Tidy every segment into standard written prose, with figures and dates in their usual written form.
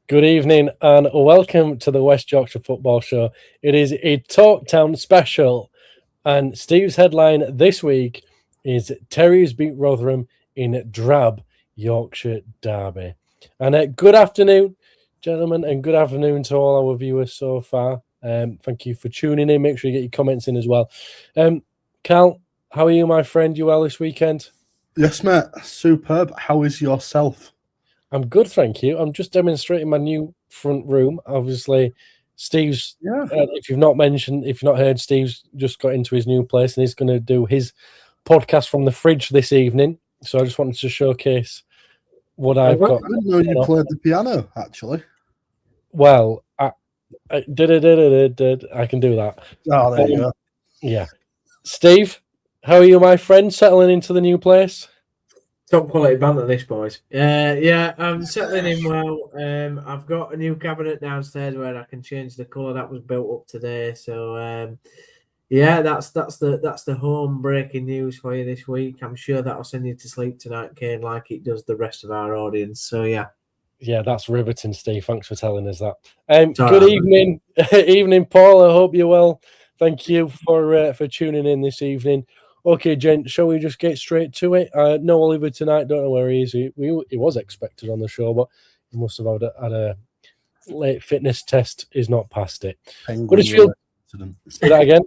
Good evening and welcome to the West Yorkshire Football Show. It is a Talk Town special, and Steve's headline this week is Terriers beat Rotherham in Drab Yorkshire derby. And good afternoon, gentlemen, and good afternoon to all our viewers so far. Thank you for tuning in. Make sure you get your comments in as well. Cal, how are you, my friend? You well this weekend? Yes, mate. Superb. How is yourself? I'm good, thank you. I'm just demonstrating my new front room. Obviously, Steve's, if you've not heard, Steve's just got into his new place and he's going to do his podcast from the fridge this evening. So I just wanted to showcase what I've got. I didn't know you played the piano, actually. Well, I can do that. Oh, there you go. Yeah. Steve, how are you, my friend, settling into the new place? Top quality banter, this, boys. Yeah, I'm settling in well. I've got a new cabinet downstairs where I can change the colour that was built up today. So, yeah, that's the home breaking news for you this week. I'm sure that'll send you to sleep tonight, Kane, like it does the rest of our audience. So, yeah. Yeah, that's riveting, Steve. Thanks for telling us that. Good evening, evening, Paul. I hope you're well. Thank you for tuning in this evening. Okay, gent, shall we just get straight to it? No Oliver tonight. Don't know where he is. He was expected on the show, but he must have had a late fitness test. He's not passed it. Penguin-related incident. Say that again?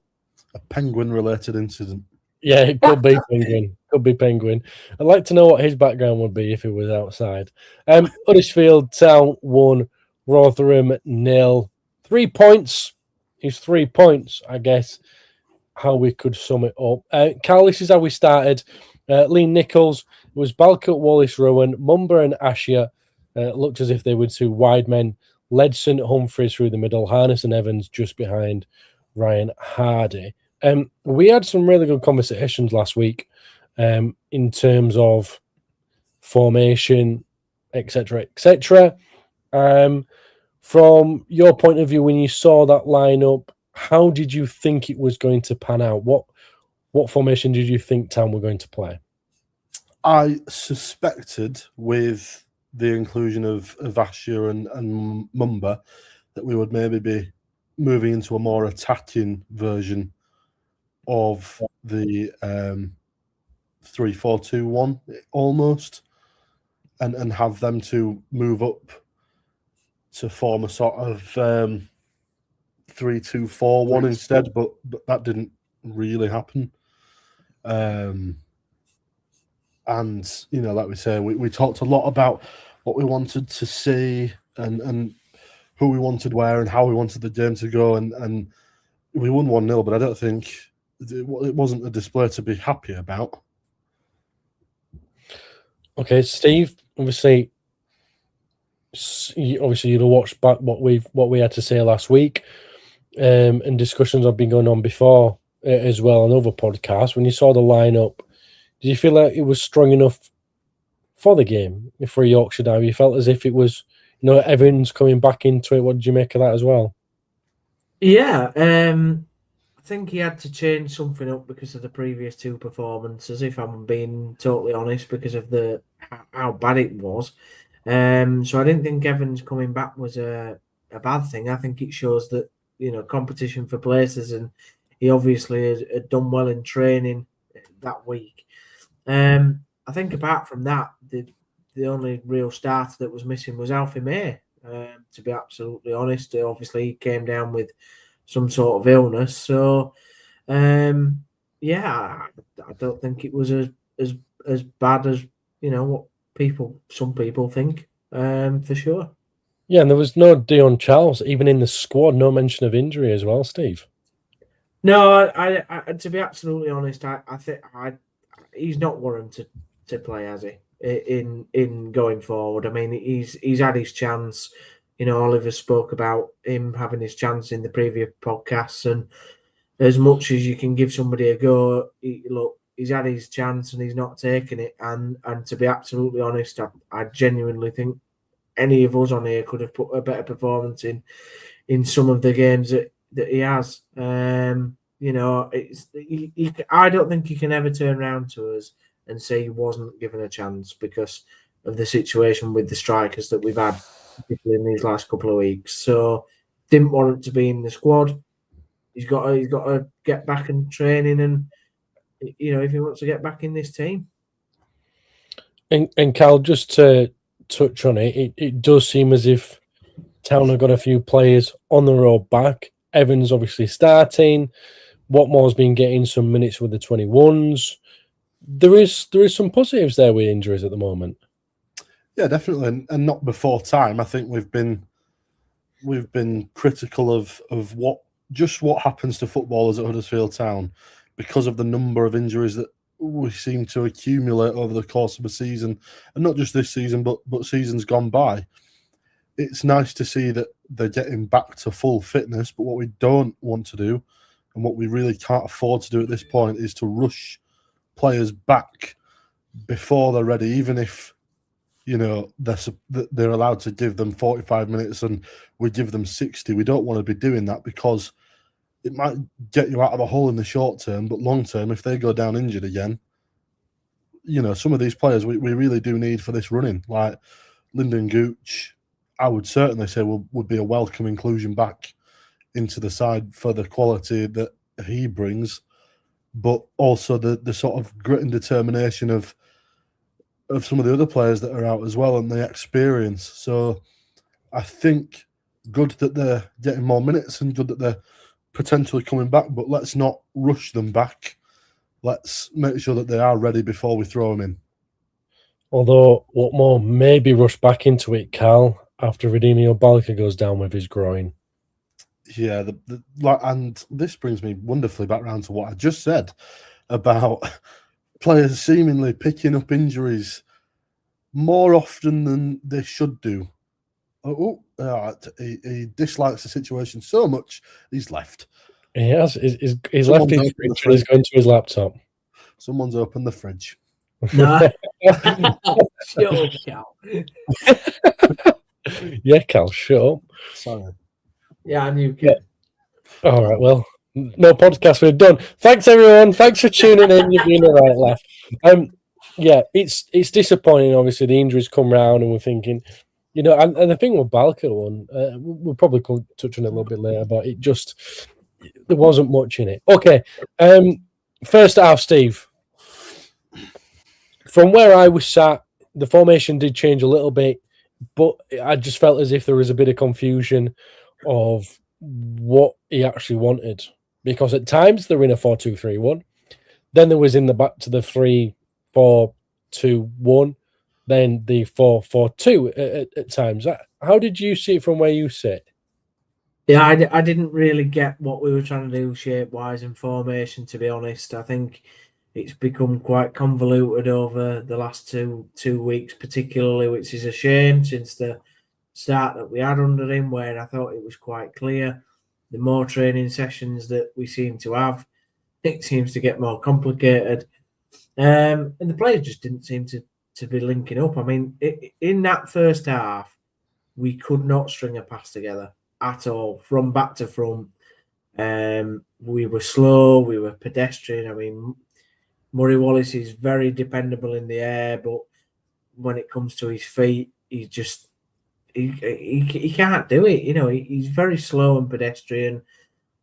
A penguin-related incident. Yeah, it could be penguin. Could be penguin. I'd like to know what his background would be if he was outside. Huddersfield Town 1, Rotherham 0. 3 points. He's 3 points, I guess. How we could sum it up. Carl, this is how we started. Lee Nichols was Balcourt, Wallace, Rowan, Mumba and Ashia looked as if they were two wide men. Ledson, Humphreys through the middle, Harness and Evans just behind Ryan Hardy. We had some really good conversations last week in terms of formation, etc., etc. From your point of view, when you saw that lineup, how did you think it was going to pan out? What formation did you think Town were going to play? I suspected with the inclusion of Ashia and Mumba that we would maybe be moving into a more attacking version of the 3-4-2-1 almost, and have them to move up to form a sort of 3-2-4-1 instead, but that didn't really happen. And you know, like we say, we talked a lot about what we wanted to see and who we wanted where and how we wanted the game to go, and we won 1-0, but I don't think it wasn't a display to be happy about. Okay, Steve, obviously you'd have watched back what we had to say last week. And discussions have been going on before as well on other podcasts. When you saw the lineup, did you feel like it was strong enough for the game, for Yorkshire derby? You felt as if it was, Evans coming back into it. What did you make of that as well? Yeah, I think he had to change something up because of the previous two performances, if I'm being totally honest, because of how bad it was. So I didn't think Evans coming back was a bad thing. I think it shows that, competition for places, and he obviously had done well in training that week. I think apart from that, the only real starter that was missing was Alfie May, to be absolutely honest. Obviously, he came down with some sort of illness. So, yeah, I don't think it was as bad as, what some people think, for sure. Yeah, and there was no Dion Charles, even in the squad, no mention of injury as well, Steve. No, I to be absolutely honest, I think he's not warranted to play, has he? In going forward. I mean, he's had his chance. Oliver spoke about him having his chance in the previous podcasts, and as much as you can give somebody a go, he's had his chance and he's not taking it. And to be absolutely honest, I genuinely think any of us on here could have put a better performance in some of the games that he has. I don't think you can ever turn around to us and say he wasn't given a chance because of the situation with the strikers that we've had particularly in these last couple of weeks. So didn't want him to be in the squad. He's got to get back and training, and if he wants to get back in this team. And Cal, just to touch on it, it does seem as if Town have got a few players on the road back. Evans obviously starting. Watmore's been getting some minutes with the 21s. There is some positives there with injuries at the moment. Yeah, definitely, and not before time. I think we've been critical of what happens to footballers at Huddersfield Town because of the number of injuries that we seem to accumulate over the course of a season, and not just this season, but seasons gone by. It's nice to see that they're getting back to full fitness, but what we don't want to do, and what we really can't afford to do at this point, is to rush players back before they're ready, even if they're allowed to give them 45 minutes and we give them 60. We don't want to be doing that because it might get you out of a hole in the short term, but long term, if they go down injured again, some of these players we really do need for this running. Like Lyndon Gooch, I would certainly say would be a welcome inclusion back into the side for the quality that he brings, but also the sort of grit and determination of some of the other players that are out as well, and the experience. So I think good that they're getting more minutes and good that they're potentially coming back, but let's not rush them back. Let's make sure that they are ready before we throw them in. Although Watmore may be rushed back into it, Cal, after Radinho Balka goes down with his groin. Yeah, and this brings me wonderfully back around to what I just said about players seemingly picking up injuries more often than they should do. He dislikes the situation so much, he's left. He has. He's left his fridge and he's going to his laptop. Someone's opened the fridge. No. Shut up, Cal. Yeah, Cal, shut up. Sorry. Yeah, I knew. Yeah. All right, well, no podcast, we're done. Thanks, everyone. Thanks for tuning in. You've been a right laugh. Yeah, it's disappointing. Obviously, the injuries come round, and we're thinking, and the thing with Balka one, we'll probably touch on it a little bit later, but there wasn't much in it. Okay, first half, Steve. From where I was sat, the formation did change a little bit, but I just felt as if there was a bit of confusion of what he actually wanted, because at times they're in a 4-2-3-1, then there was in the back to the 3-4-2-1, then the 4-4-2 at times. How did you see it from where you sit? Yeah, I didn't really get what we were trying to do shape-wise and formation, to be honest. I think it's become quite convoluted over the last two weeks, particularly, which is a shame since the start that we had under him, where I thought it was quite clear. The more training sessions that we seem to have, it seems to get more complicated. And the players just didn't seem to be linking up. I mean, in that first half, we could not string a pass together at all, from back to front. We were slow, we were pedestrian. I mean, Murray Wallace is very dependable in the air, but when it comes to his feet, he can't do it. He's very slow and pedestrian.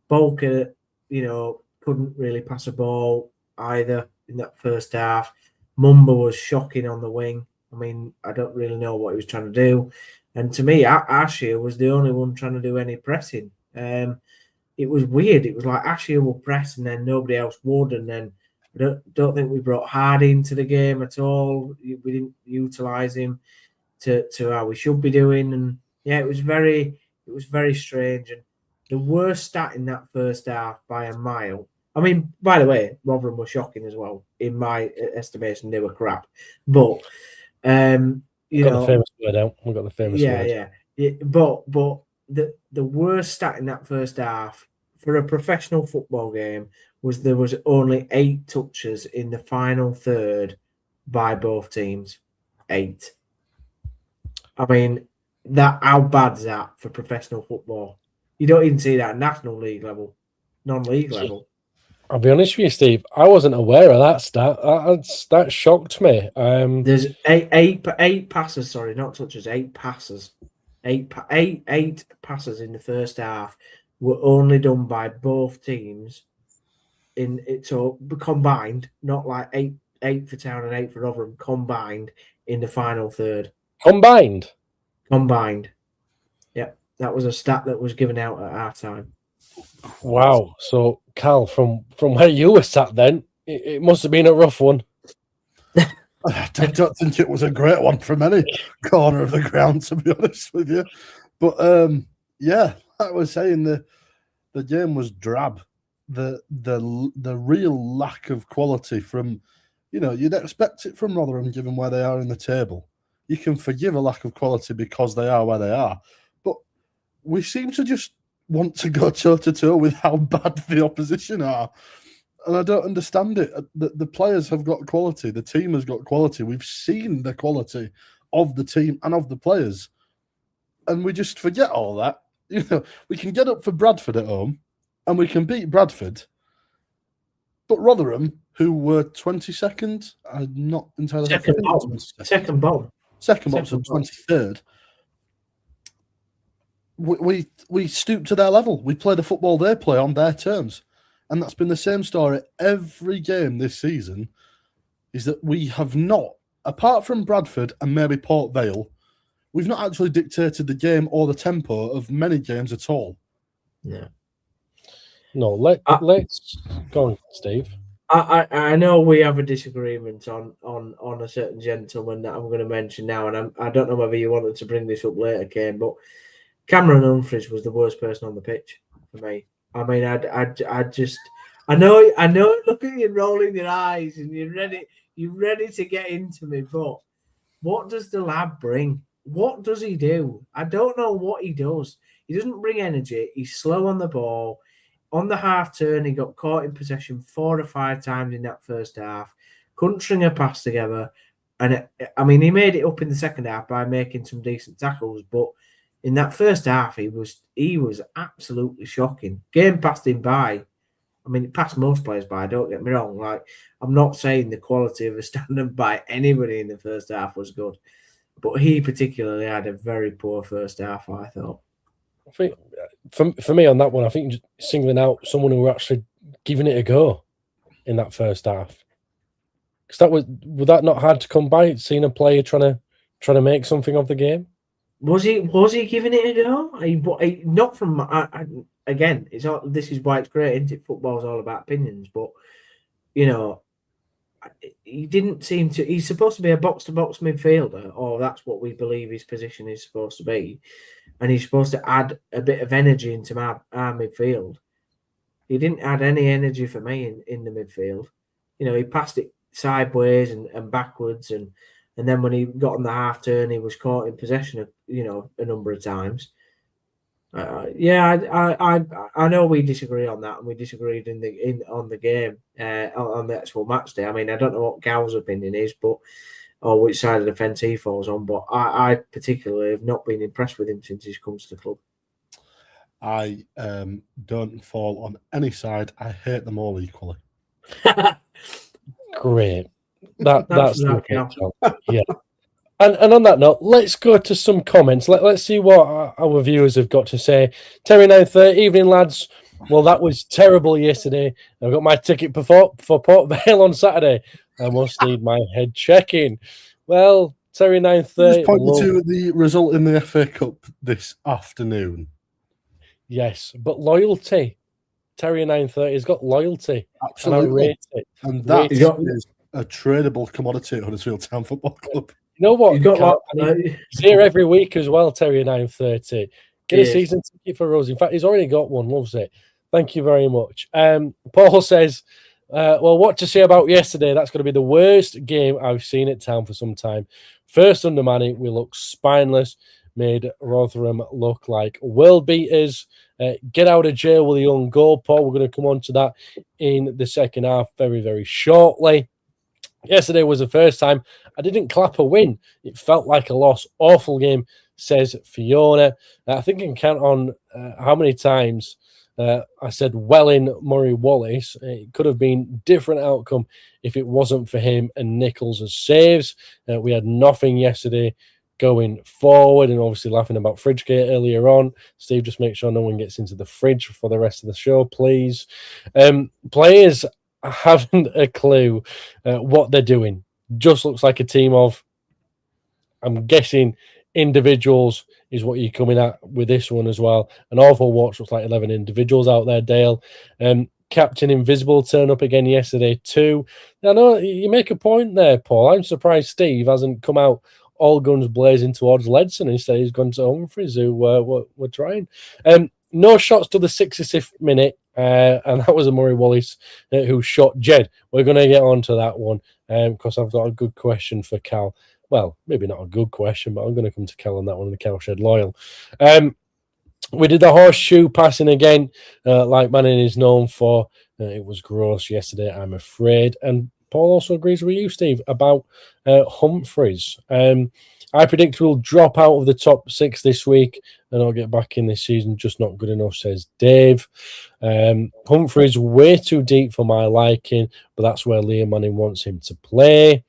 Balka, couldn't really pass a ball either in that first half. Mumba was shocking on the wing. I mean, I don't really know what he was trying to do. And to me, Ashia was the only one trying to do any pressing. It was weird. It was like Ashia will press and then nobody else would. And then I don't think we brought Hardy into the game at all. We didn't utilise him to how we should be doing. And yeah, it was very strange. And the worst stat in that first half by a mile. I mean, by the way, Rotherham were shocking as well. In my estimation, they were crap. But the famous word out. We got the famous word. Yeah. But the worst stat in that first half for a professional football game was there was only 8 touches in the final third by both teams. 8. I mean, how bad is that for professional football? You don't even see that at National League level, non-league level. I'll be honest with you, Steve. I wasn't aware of that stat. That shocked me. There's eight passes. Sorry, not touches. 8 passes Eight passes in the first half were only done by both teams in it, so combined, not like eight for Town and 8 for Rotherham, combined in the final third. Combined. Yep, that was a stat that was given out at half time. Wow. So, Cal, from where you were sat then, it must have been a rough one. I don't think it was a great one from any corner of the ground, to be honest with you. But yeah, like I was saying, the game was drab. The real lack of quality from, you'd expect it from Rotherham, given where they are in the table. You can forgive a lack of quality because they are where they are, but we seem to just want to go toe to toe with how bad the opposition are. And I don't understand it. The players have got quality. The team has got quality. We've seen the quality of the team and of the players. And we just forget all that. We can get up for Bradford at home and we can beat Bradford. But Rotherham, who were 22nd, I'm not entirely Second bottom, so 23rd. We stoop to their level. We play the football they play on their terms. And that's been the same story every game this season, is that we have not, apart from Bradford and maybe Port Vale, we've not actually dictated the game or the tempo of many games at all. Yeah. No, let's go on, Steve. I know we have a disagreement on a certain gentleman that I'm going to mention now, and I don't know whether you wanted to bring this up later, Kane, but Cameron Humphreys was the worst person on the pitch for me. I mean, I know. Look at you rolling your eyes, and you're ready to get into me. But what does the lad bring? What does he do? I don't know what he does. He doesn't bring energy. He's slow on the ball. On the half turn, he got caught in possession 4 or 5 times in that first half. Couldn't string a pass together, and he made it up in the second half by making some decent tackles, but in that first half, he was absolutely shocking. Game passed him by. I mean, it passed most players by, don't get me wrong. Like, I'm not saying the quality of a stand-up by anybody in the first half was good, but he particularly had a very poor first half, I thought. I think for me on that one, I think just singling out someone who were actually giving it a go in that first half. Because would that not hard to come by, seeing a player trying to make something of the game? Was he giving it a go? Not from again. This is why it's great, isn't it? Football's all about opinions, but he didn't seem to. He's supposed to be a box-to-box midfielder, or that's what we believe his position is supposed to be, and he's supposed to add a bit of energy into our midfield. He didn't add any energy for me in the midfield. He passed it sideways and backwards, and then when he got on the half turn, he was caught in possession a number of times. I know we disagree on that, and we disagreed on the game on the actual match day. I mean, I don't know what Gal's opinion is, or which side of the fence he falls on, but I particularly have not been impressed with him since he's come to the club. I don't fall on any side. I hate them all equally. Great. That's yeah. And on that note, let's go to some comments. Let's see what our viewers have got to say. Terry 930, evening lads. Well, that was terrible yesterday. I've got my ticket for Port Vale on Saturday. I must need my head checking. Well, Terry 930. Just point to the result in the FA Cup this afternoon. Yes, but loyalty. Terry 930 has got loyalty. Absolutely. And I rate it. And that is a tradable commodity at Huddersfield Town Football Club. You know what? He's here every week as well, Terry 930. Get a season ticket for Rose. In fact, he's already got one. Loves it. Thank you very much. Paul says, well, what to say about yesterday? That's going to be the worst game I've seen at Town for some time. First under Manny, we looked spineless, made Rotherham look like world beaters. Get out of jail with a young goal, Paul. We're going to come on to that in the second half very, very shortly. Yesterday was the first time I didn't clap a win. It felt like a loss. Awful game, says Fiona. I think I can count on how many times I said Welling, Murray, Wallace. It could have been different outcome if it wasn't for him and Nichols as saves. We had nothing yesterday going forward, and obviously laughing about Fridgegate earlier on. Steve, just make sure no one gets into the fridge for the rest of the show, please. Players haven't a clue what they're doing. Just looks like a team of, I'm guessing, individuals is what you're coming at with this one as well. An awful watch, looks like 11 individuals out there, Dale. Captain Invisible turned up again yesterday too. I know you make a point there, Paul. I'm surprised Steve hasn't come out all guns blazing towards Ledson. Instead, he's gone to Humphreys, who we're trying. No shots to the 66th minute, and that was a Murray Wallace who shot Jed. We're going to get on to that one because I've got a good question for Cal. Well, maybe not a good question, but I'm going to come to Cal on that one, the Cowshed Loyal. We did the horseshoe passing again, like Manning is known for. It was gross yesterday, I'm afraid. And Paul also agrees with you, Steve, about Humphreys. I predict we'll drop out of the top 6 this week and I'll get back in this season. Just not good enough, says Dave. Humphreys way too deep for my liking, but that's where Liam Manning wants him to play.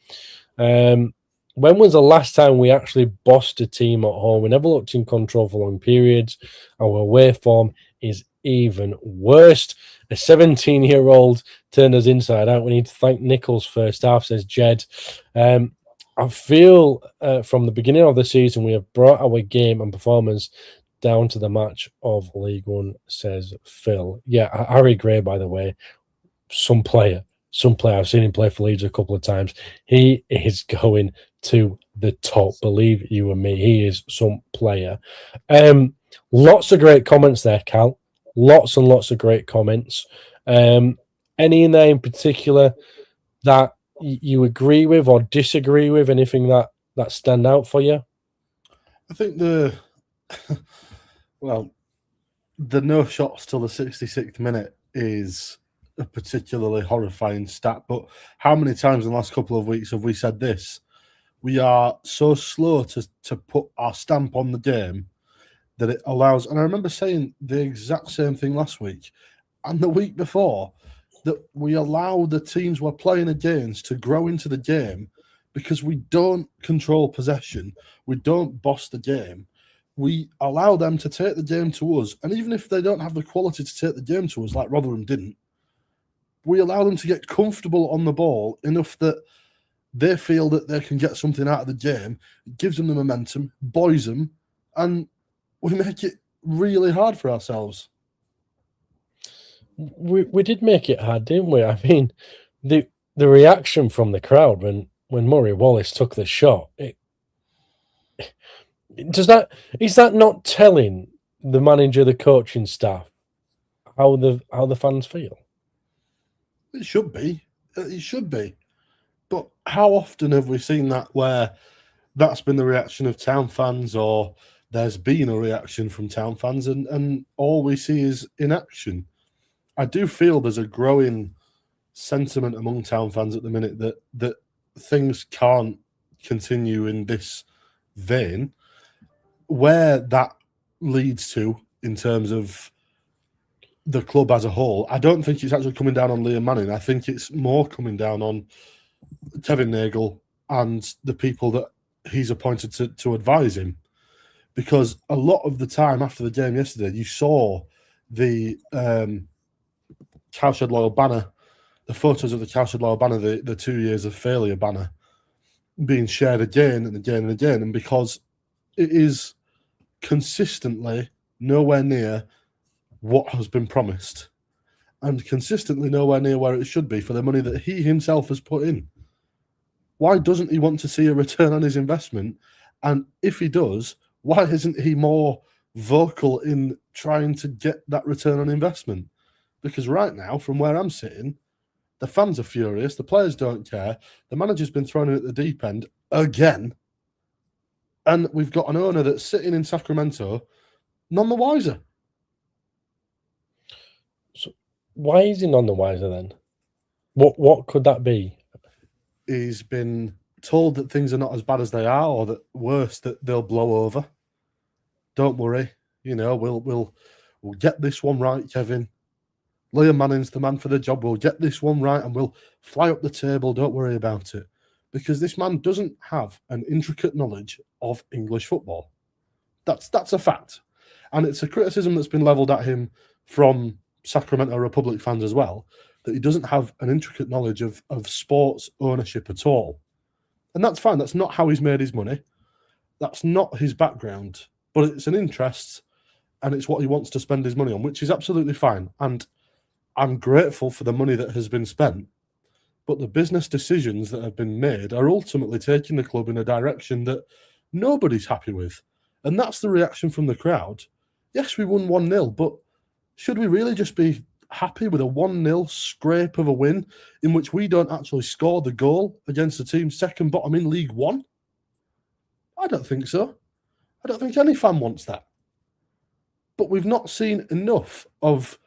When was the last time we actually bossed a team at home? We never looked in control for long periods. Our away form is even worse. A 17-year-old turned us inside out. We need to thank Nichols first half, says Jed. I feel from the beginning of the season we have brought our game and performance down to the match of League One, says Phil. Yeah, Harry Gray, by the way, some player. I've seen him play for Leeds a couple of times. He is going to the top. Believe you and me, he is some player. Lots of great comments there, Cal. Lots and lots of great comments. Any in there in particular that you agree with or disagree with? Anything that stand out for you? I think the no shots till the 66th minute is a particularly horrifying stat, but how many times in the last couple of weeks have we said this? We are so slow to put our stamp on the game that it allows, and I remember saying the exact same thing last week and the week before, that we allow the teams we're playing against to grow into the game because we don't control possession, we don't boss the game, we allow them to take the game to us, and even if they don't have the quality to take the game to us like Rotherham didn't, we allow them to get comfortable on the ball enough that they feel that they can get something out of the game. It gives them the momentum, buoys them, and we make it really hard for ourselves. We did make it hard, didn't we? I mean, the reaction from the crowd when Murray Wallace took the shot, is that not telling the manager, the coaching staff, how the fans feel? It should be. It should be. But how often have we seen that where that's been the reaction of Town fans, or there's been a reaction from Town fans and all we see is inaction? I do feel there's a growing sentiment among Town fans at the minute that things can't continue in this vein. Where that leads to in terms of the club as a whole, I don't think it's actually coming down on Liam Manning. I think it's more coming down on Kevin Nagel and the people that he's appointed to advise him. Because a lot of the time after the game yesterday, you saw the Cowshed Loyal banner, the photos of the Cowshed Loyal banner, the 2 years of failure banner, being shared again and again and again. And because it is consistently nowhere near what has been promised and consistently nowhere near where it should be for the money that he himself has put in. Why doesn't he want to see a return on his investment? And if he does, why isn't he more vocal in trying to get that return on investment? Because right now, from where I'm sitting, the fans are furious, the players don't care, the manager's been thrown in at the deep end again, and we've got an owner that's sitting in Sacramento, none the wiser. So why is he none the wiser then? What could that be? He's been told that things are not as bad as they are, or that worse, that they'll blow over. Don't worry, we'll get this one right, Kevin. Liam Manning's the man for the job. We'll get this one right and we'll fly up the table. Don't worry about it. because this man doesn't have an intricate knowledge of English football. That's a fact. And it's a criticism that's been levelled at him from Sacramento Republic fans as well, that he doesn't have an intricate knowledge of sports ownership at all. And that's fine. That's not how he's made his money. That's not his background. But it's an interest, and it's what he wants to spend his money on, which is absolutely fine. And I'm grateful for the money that has been spent. But the business decisions that have been made are ultimately taking the club in a direction that nobody's happy with. And that's the reaction from the crowd. Yes, we won 1-0, but should we really just be happy with a 1-0 scrape of a win in which we don't actually score the goal against the team second bottom in League One? I don't think so. I don't think any fan wants that. But we've not seen enough of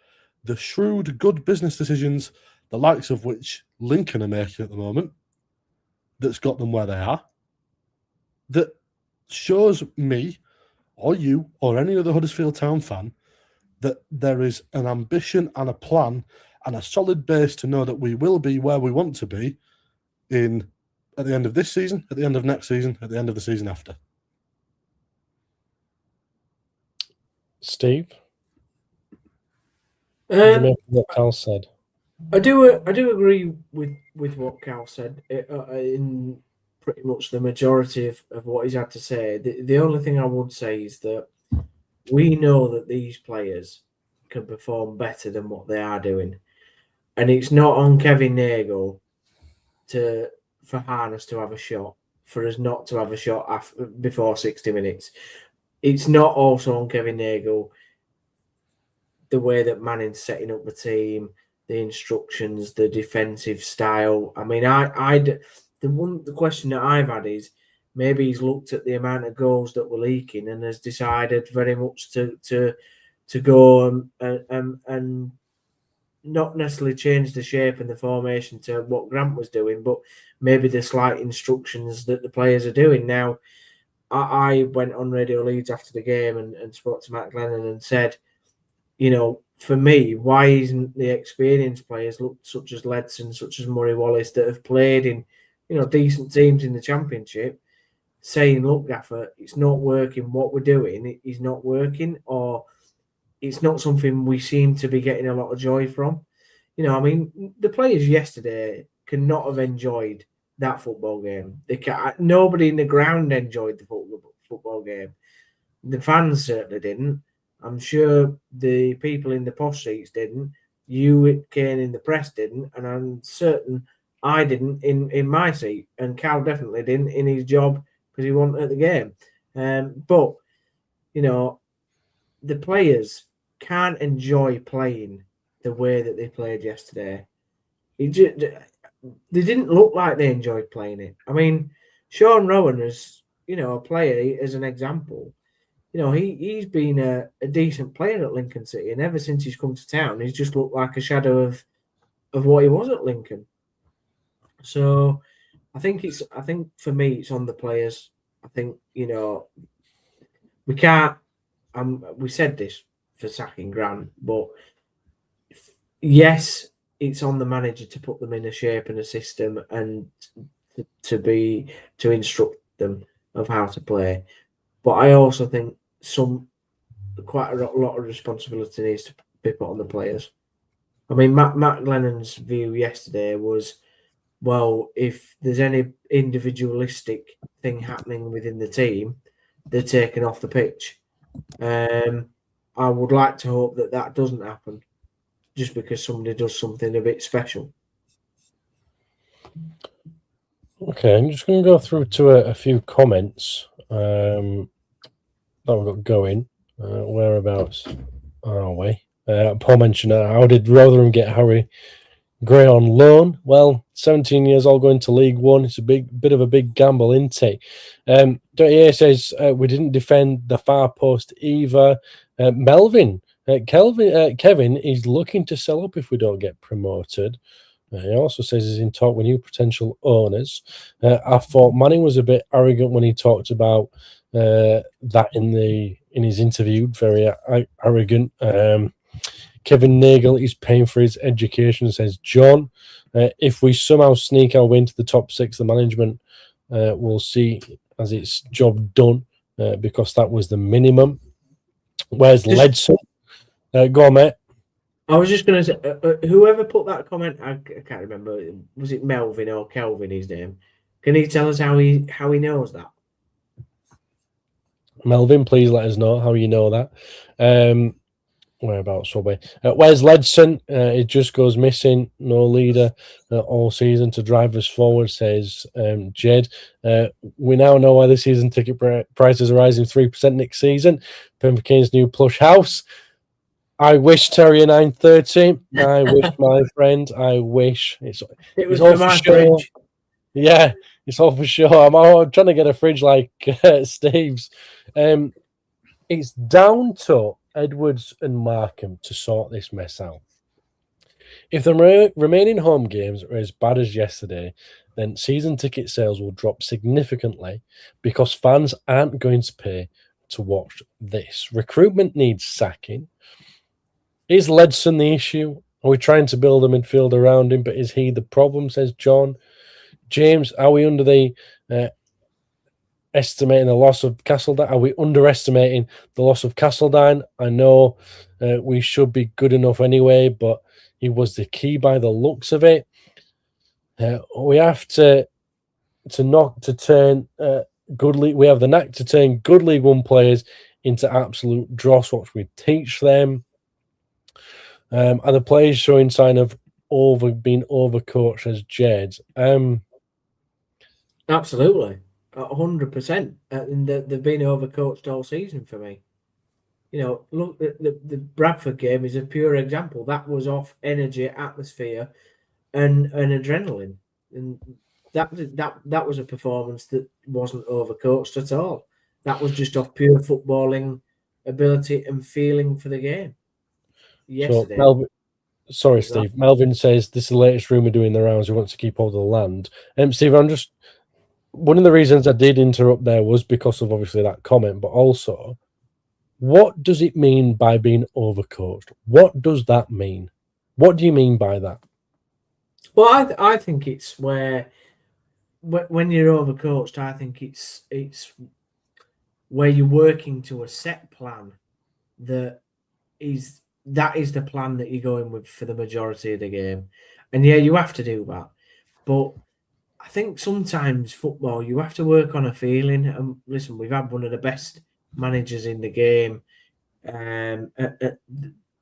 the shrewd, good business decisions, the likes of which Lincoln are making at the moment, that's got them where they are, that shows me or you or any other Huddersfield Town fan that there is an ambition and a plan and a solid base to know that we will be where we want to be at the end of this season, at the end of next season, at the end of the season after. Steve? What do you make of what Cal said? I do agree with what Cal said in pretty much the majority of what he's had to say. The only thing I would say is that we know that these players can perform better than what they are doing. And it's not on Kevin Nagle for Harness to have a shot, for us not to have a shot before 60 minutes. It's not also on Kevin Nagle the way that Manning's setting up the team, the instructions, the defensive style. I mean, the question that I've had is maybe he's looked at the amount of goals that were leaking and has decided very much to go and not necessarily change the shape and the formation to what Grant was doing, but maybe the slight instructions that the players are doing. Now, I went on Radio Leeds after the game and spoke to Matt Glennon and said, you know, for me, why isn't the experienced players such as Ledson, such as Murray Wallace, that have played in, you know, decent teams in the Championship, saying, look, Gaffer, it's not working. What we're doing is not working, or it's not something we seem to be getting a lot of joy from. You know, I mean, the players yesterday cannot have enjoyed that football game. Nobody in the ground enjoyed the football game. The fans certainly didn't. I'm sure the people in the posh seats didn't. You, Kane, in the press didn't, and I'm certain I didn't in my seat, and Cal definitely didn't in his job because he wasn't at the game. But, you know, the players can't enjoy playing the way that they played yesterday. They didn't look like they enjoyed playing it. I mean, Sean Rowan is, you know, a player as an example. You know, he's been a decent player at Lincoln City, and ever since he's come to town, he's just looked like a shadow of what he was at Lincoln. So I think for me, it's on the players. I think, you know, we can't. We said this for sacking Grant, but yes, it's on the manager to put them in a shape and a system and to instruct them of how to play. But I also think quite a lot of responsibility needs to be put on the players. I mean, Matt Lennon's view yesterday was, well, if there's any individualistic thing happening within the team, they're taken off the pitch. I would like to hope that doesn't happen just because somebody does something a bit special. Okay, I'm just going to go through to a few comments that we've got going. Whereabouts are we? Paul mentioned, how did Rotherham get Harry Gray on loan? Well, 17 years old going to League One. It's a bit of a big gamble, isn't it? Dirty A says we didn't defend the far post either. Kevin is looking to sell up if we don't get promoted. He also says he's in talk with new potential owners. I thought Manning was a bit arrogant when he talked about that in his interview. Very arrogant. Kevin Nagel is paying for his education, says John. If we somehow sneak our way into the top 6, the management will see as its job done because that was the minimum. Where's Ledson? Go on, mate. I was just going to say, whoever put that comment, I can't remember. Was it Melvin or Kelvin? His name. Can he tell us how he knows that? Melvin, please let us know how you know that. Whereabouts will be? Where's Ledson? It just goes missing. No leader all season to drive us forward, says Jed. We now know why the season ticket prices are rising 3% next season. Pember Kane's new plush house. I wish Terrier 930. I wish, my friend. I wish. It was all for my fridge. Yeah, it's all for sure. I'm trying to get a fridge like Steve's. It's down to Edwards and Markham to sort this mess out. If the remaining home games are as bad as yesterday, then season ticket sales will drop significantly because fans aren't going to pay to watch this. Recruitment needs sacking. Is Ledson the issue? Are we trying to build a midfield around him, but is he the problem, says John? James, are we under the estimating the loss of Castledine? Are we underestimating the loss of Castledine? I know we should be good enough anyway, but he was the key by the looks of it. We have to turn good league. We have the knack to turn good League One players into absolute dross. What we teach them. Are the players showing sign of being overcoached as Jed? Absolutely, 100%. And they've been overcoached all season for me. You know, look, the Bradford game is a pure example. That was off energy, atmosphere, and adrenaline, and that was a performance that wasn't overcoached at all. That was just off pure footballing ability and feeling for the game. Yesterday. So Steve. Melvin says this is the latest rumour doing the rounds. He wants to keep hold of the land. Steve, one of the reasons I did interrupt there was because of obviously that comment, but also, what does it mean by being overcoached? What does that mean? What do you mean by that? Well, I think it's where when you're overcoached, I think it's where you're working to a set plan that is the plan that you're going with for the majority of the game. And yeah, you have to do that. But I think sometimes football, you have to work on a feeling. And listen, we've had one of the best managers in the game,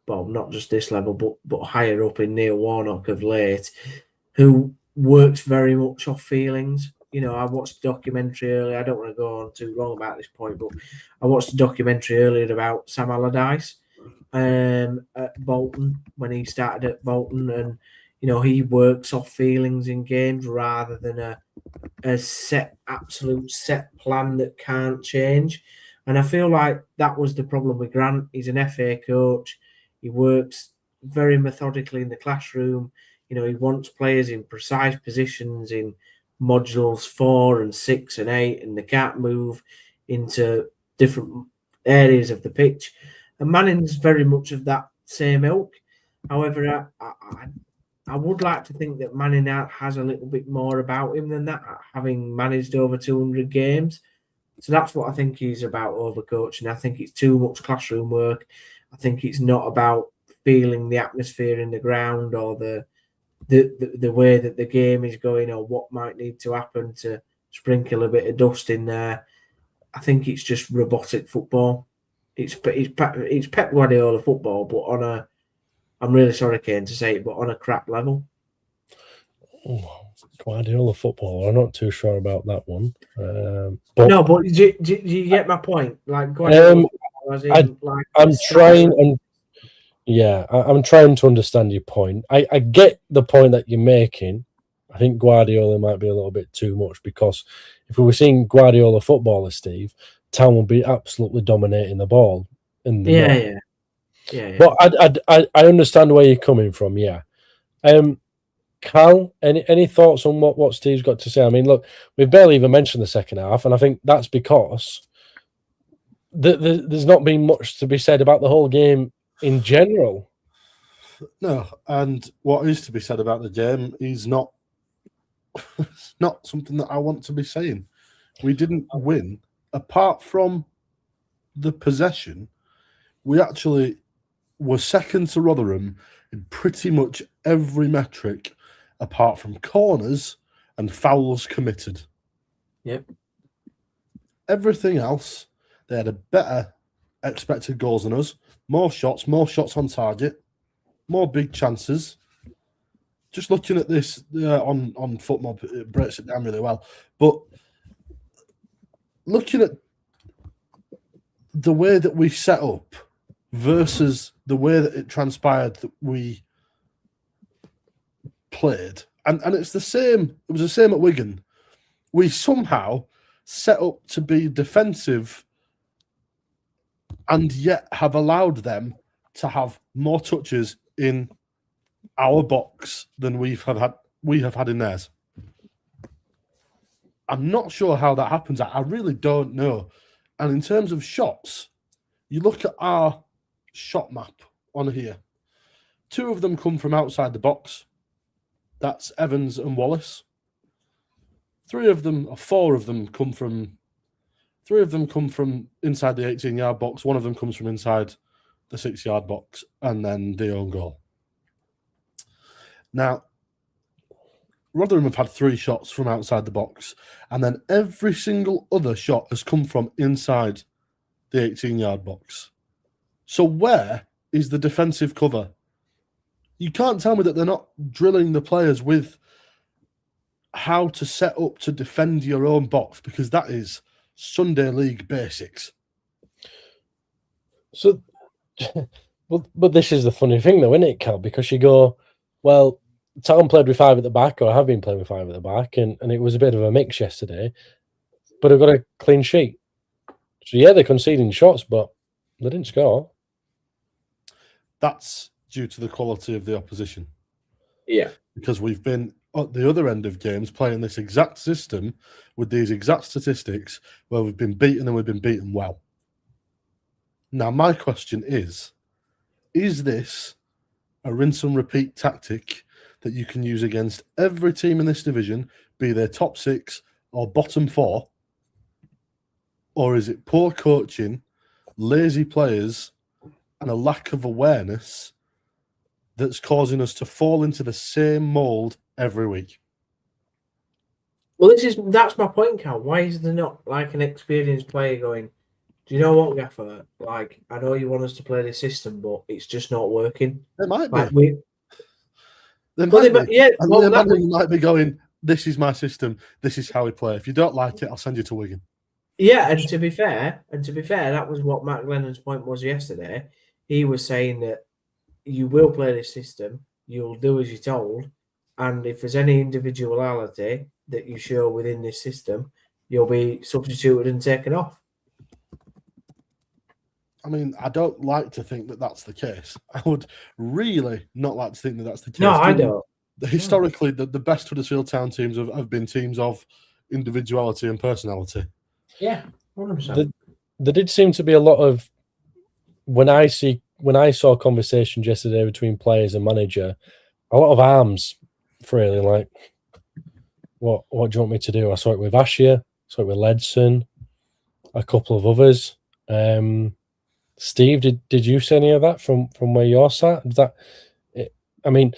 well, not just this level, but higher up in Neil Warnock of late, who works very much off feelings. You know, I watched a documentary earlier. I don't want to go on too long about this point, but I watched a documentary earlier about Sam Allardyce at Bolton when he started at Bolton, and you know he works off feelings in games rather than a absolute set plan that can't change. And I feel like that was the problem with Grant. He's an FA coach. He works very methodically in the classroom. You know, he wants players in precise positions in modules 4 and 6 and 8, and they can't move into different areas of the pitch. And Manning's very much of that same ilk. However, I would like to think that Manning has a little bit more about him than that, having managed over 200 games. So that's what I think he's about, overcoaching. I think it's too much classroom work. I think it's not about feeling the atmosphere in the ground or the way that the game is going or what might need to happen to sprinkle a bit of dust in there. I think it's just robotic football. It's Pep Guardiola football, but I'm really sorry, Kane, to say it, but on a crap level. Oh, Guardiola football. I'm not too sure about that one. But do you get my point? Like Guardiola I'm trying to understand your point. I get the point that you're making. I think Guardiola might be a little bit too much, because if we were seeing Guardiola footballers, Steve, Town would be absolutely dominating the ball. Yeah. But I understand where you're coming from. Yeah. Cal, any thoughts on what Steve's got to say? I mean, look, we've barely even mentioned the second half, and I think that's because there's not been much to be said about the whole game in general. No, and what is to be said about the game is not it's not something that I want to be saying. We didn't win. Apart from the possession, we actually were second to Rotherham in pretty much every metric, apart from corners and fouls committed. Yep. Everything else, they had a better expected goals than us, more shots on target, more big chances. Just looking at this on football, it breaks it down really well. But looking at the way that we set up versus the way that it transpired that we played, and it's the same. It was the same at Wigan. We somehow set up to be defensive, and yet have allowed them to have more touches in our box than we have had in theirs. I'm not sure how that happens. I really don't know. And in terms of shots, you look at our shot map on here. 2 of them come from outside the box. That's Evans and Wallace. 4 of them come from inside the 18-yard box. 1 of them comes from inside the 6-yard box, and then the own goal. Now, Rotherham have had 3 shots from outside the box, and then every single other shot has come from inside the 18-yard box. So where is the defensive cover? You can't tell me that they're not drilling the players with how to set up to defend your own box, because that is Sunday League basics. So, but this is the funny thing, though, isn't it, Cal? Because you go, well, Town played with 5 at the back, or have been playing with 5 at the back, and it was a bit of a mix yesterday, but they've got a clean sheet. So, yeah, they're conceding shots, but they didn't score. That's due to the quality of the opposition. Yeah. Because we've been at the other end of games playing this exact system with these exact statistics where we've been beaten, and we've been beaten well. Now, my question is this a rinse and repeat tactic that you can use against every team in this division, be they top 6 or bottom 4? Or is it poor coaching, lazy players, and a lack of awareness that's causing us to fall into the same mould every week? Well, that's my point, Cal. Why is there not like an experienced player going, do you know what, Gaffer? Like, I know you want us to play this system, but it's just not working. It might like be. They might be going, this is my system, this is how we play. If you don't like it, I'll send you to Wigan. Yeah, and to be fair, that was what Matt Glennon's point was yesterday. He was saying that you will play this system, you'll do as you're told, and if there's any individuality that you show within this system, you'll be substituted and taken off. I mean, I don't like to think that that's the case. I would really not like to think that that's the case. No, I don't. Historically, the best Huddersfield Town teams have been teams of individuality and personality. Yeah, 100%. There did seem to be a lot of, when I saw conversations yesterday between players and manager, a lot of arms frailing, like, what do you want me to do? I saw it with Ashia, saw it with Ledson, a couple of others. Steve, did you see any of that from where you're sat? I mean,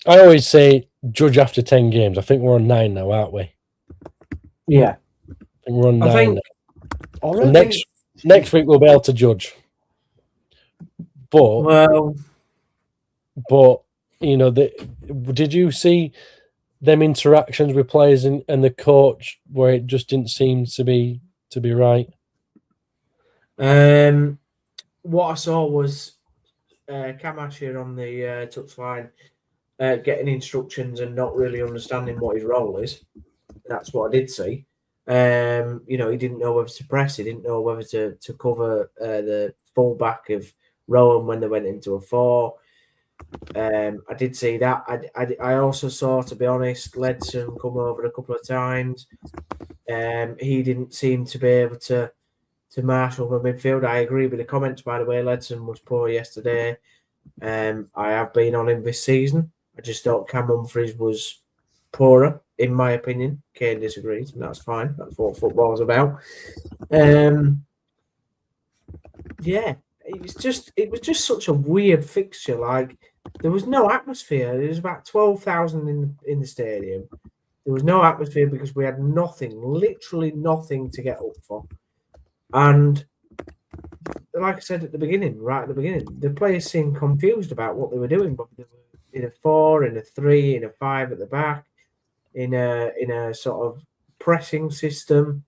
I always say judge after 10 games. I think we're on 9 now, aren't we? Yeah. I think we're on 9 now. So next week we'll be able to judge. But you know, did you see them interactions with players and the coach where it just didn't seem to be right? What I saw was Camash here on the touchline getting instructions and not really understanding what his role is. That's what I did see. You know, he didn't know whether to press. He didn't know whether to cover the fullback of Rowan when they went into a 4. I did see that. I also saw, to be honest, Ledson come over a couple of times. He didn't seem to be able to marshal the midfield. I agree with the comments, by the way. Ledson was poor yesterday. I have been on him this season. I just thought Cam Humphries was poorer, in my opinion. Kane disagrees, and that's fine. That's what football's about. Yeah, it was just such a weird fixture. Like there was no atmosphere. There was about 12,000 in the stadium. There was no atmosphere because we had nothing, literally nothing to get up for. And like I said at the beginning, the players seemed confused about what they were doing. But they were in a 4, in a 3, in a 5 at the back, in a sort of pressing system.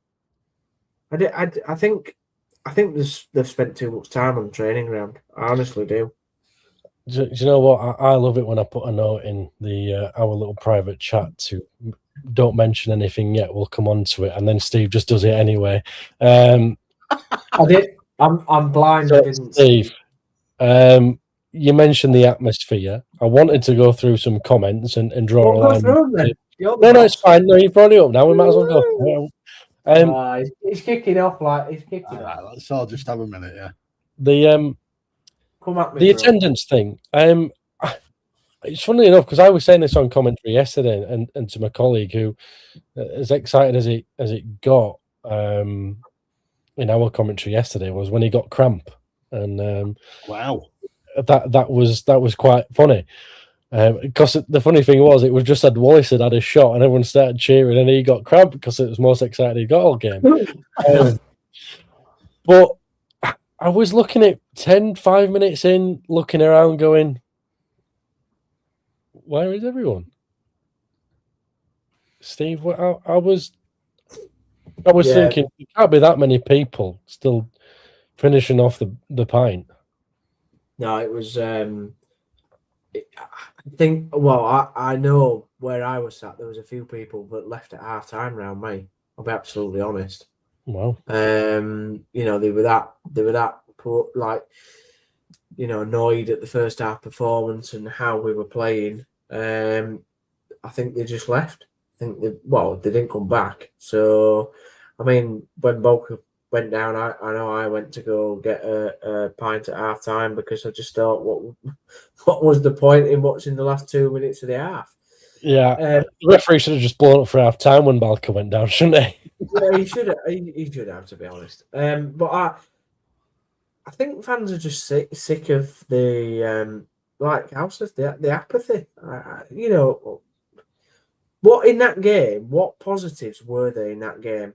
I think they've spent too much time on the training ground. I honestly do. Do you know what? I love it when I put a note in the our little private chat to don't mention anything yet. We'll come on to it, and then Steve just does it anyway. I did. I'm blind. So I didn't. Steve, you mentioned the atmosphere. I wanted to go through some comments and draw a line. No, it's fine. No, you've brought it up now. We might as well go. He's kicking off like he's kicking off. Let's all just have a minute, yeah. Come at me, the attendance thing. It's funny enough because I was saying this on commentary yesterday, and to my colleague who, as excited as it got in our commentary yesterday, was when he got cramp, and wow, that was quite funny. Because the funny thing was, it was just that Wallace had a shot, and everyone started cheering, and he got cramp because it was most excited he got all game. But I was looking at 5 minutes in, looking around, going, where is everyone? Steve, I was thinking, there can't be that many people still finishing off the pint. No, it was. I think. Well, I know where I was sat. There was a few people that left at half time round me. I'll be absolutely honest. Wow. You know, they were that poor, like, you know, annoyed at the first half performance and how we were playing. I think they just left. I think they didn't come back. So, I mean, when Boca went down, I know I went to go get a pint at half time because I just thought, what was the point in watching the last 2 minutes of the half? Yeah, the referee should have just blown up for half time when Balca went down, shouldn't he? Yeah, he should have. He should have, to be honest. But I think fans are just sick of the like Al says, the apathy. You know, what in that game? What positives were there in that game?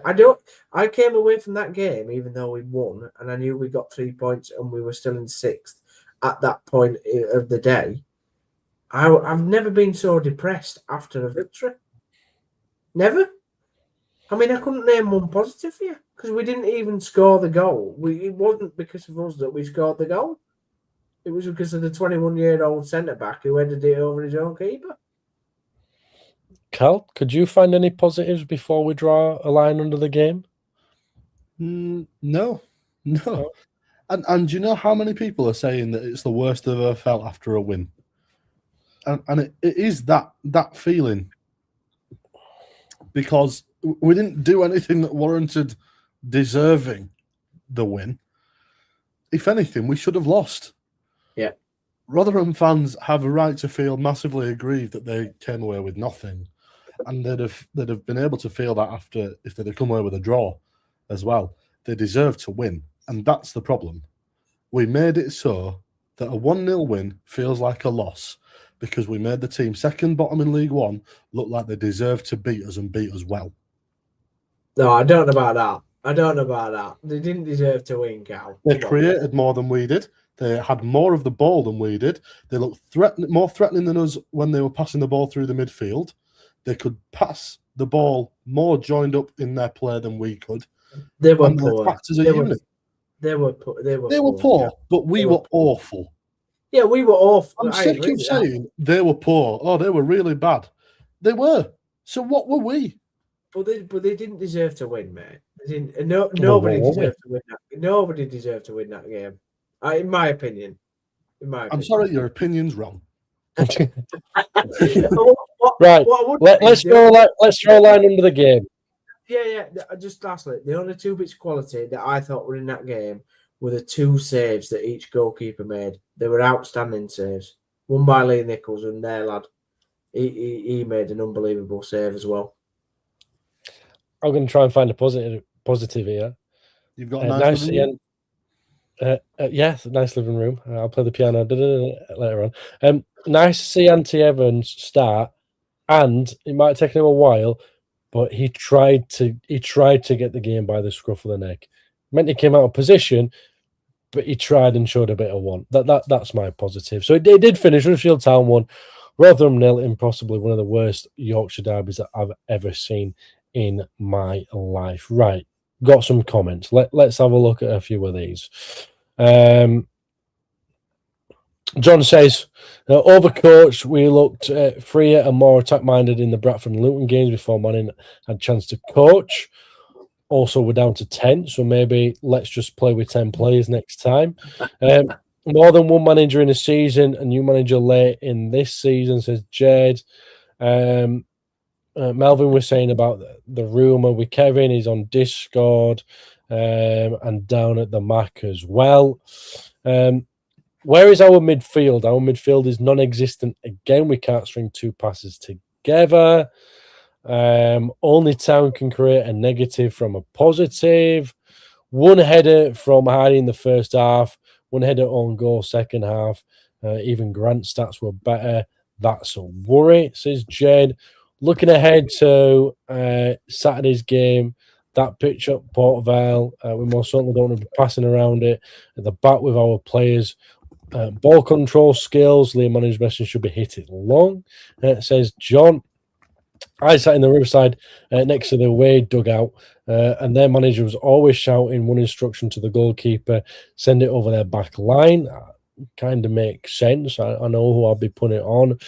I came away from that game, even though we won, and I knew we got 3 points and we were still in 6th at that point of the day. I've never been so depressed after a victory. Never. I mean, I couldn't name one positive for you because we didn't even score the goal. It wasn't because of us that we scored the goal. It was because of the 21-year-old centre-back who headed it over his own keeper. Cal, could you find any positives before we draw a line under the game? No. And do you know how many people are saying that it's the worst they've ever felt after a win? And it is that feeling, because we didn't do anything that warranted deserving the win. If anything, we should have lost. Yeah. Rotherham fans have a right to feel massively aggrieved that they came away with nothing, and they'd have been able to feel that after if they'd have come away with a draw as well. They deserve to win, and that's the problem. We made it so that a 1-0 win feels like a loss because we made the team second bottom in League One look like they deserved to beat us and beat us well. No, I don't know about that. They didn't deserve to win, Cal. They created more than we did. They had more of the ball than we did. They looked more threatening than us when they were passing the ball through the midfield. They could pass the ball more joined up in their play than we could. They were poor. They were poor, yeah. But we were awful. Yeah, we were awful. I'm sick of saying they were poor. Oh, they were really bad. They were. So what were we? But they didn't deserve to win, mate. They didn't. Nobody deserved to win that. Nobody deserved to win that game. In my opinion. I'm sorry, your opinion's wrong. Right. Let's draw a line under the game. Yeah. Just lastly, the only 2 bits of quality that I thought were in that game were the 2 saves that each goalkeeper made. They were outstanding saves. One by Lee Nichols and their lad. He made an unbelievable save as well. I'm going to try and find a positive here. You've got a nice living room? Yes, nice living room. I'll play the piano later on. Nice to see Auntie Evans start, and it might take him a while, but he tried to get the game by the scruff of the neck. Meant he came out of position, but he tried and showed a bit of want. That's my positive. So it did finish. Huddersfield Town 1, Rotherham 0, in possibly one of the worst Yorkshire derbies that I've ever seen in my life. Right, got some comments. Let's have a look at a few of these. John says, overcoached, we looked freer and more attack-minded in the Bradford and Luton games before Manning had a chance to coach. Also, we're down to 10, so maybe let's just play with 10 players next time. More than one manager in a season, a new manager late in this season, says Jed. Melvin was saying about the rumour with Kevin. He's on Discord and down at the Mac as well. Where is our midfield? Our midfield is non-existent again. We can't string 2 passes together. Only Town can create a negative from a positive. 1 header from Hardy in the first half. 1 header on goal second half. Even Grant's stats were better. That's a worry, says Jed. Looking ahead to Saturday's game, that pitch at Port Vale, we most certainly don't want to be passing around it at the back with our players. Ball control skills, Liam Manning's message should be hit it long, says John. I sat in the riverside next to the away dugout, and their manager was always shouting one instruction to the goalkeeper, send it over their back line. Kind of makes sense. I know who I'll be putting it on.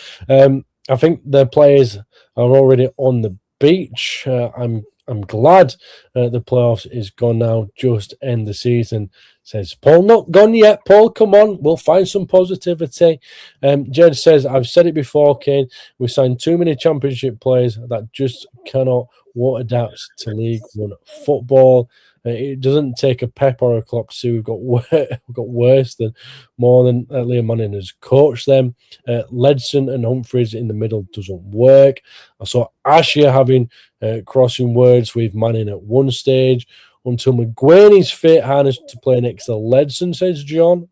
I think the players are already on the beach. I'm glad the playoffs is gone now. Just end the season, says Paul. Not gone yet, Paul. Come on, we'll find some positivity. Jed says, I've said it before, Kane. We signed too many championship players that just won't adapt to League One football. It doesn't take a pep or a clock to see we've got worse than more than Liam Manning has coached them. Ledson and Humphreys in the middle doesn't work. I saw Asher having crossing words with Manning at one stage until McGuane is fit, harness to play next to Ledson, says John,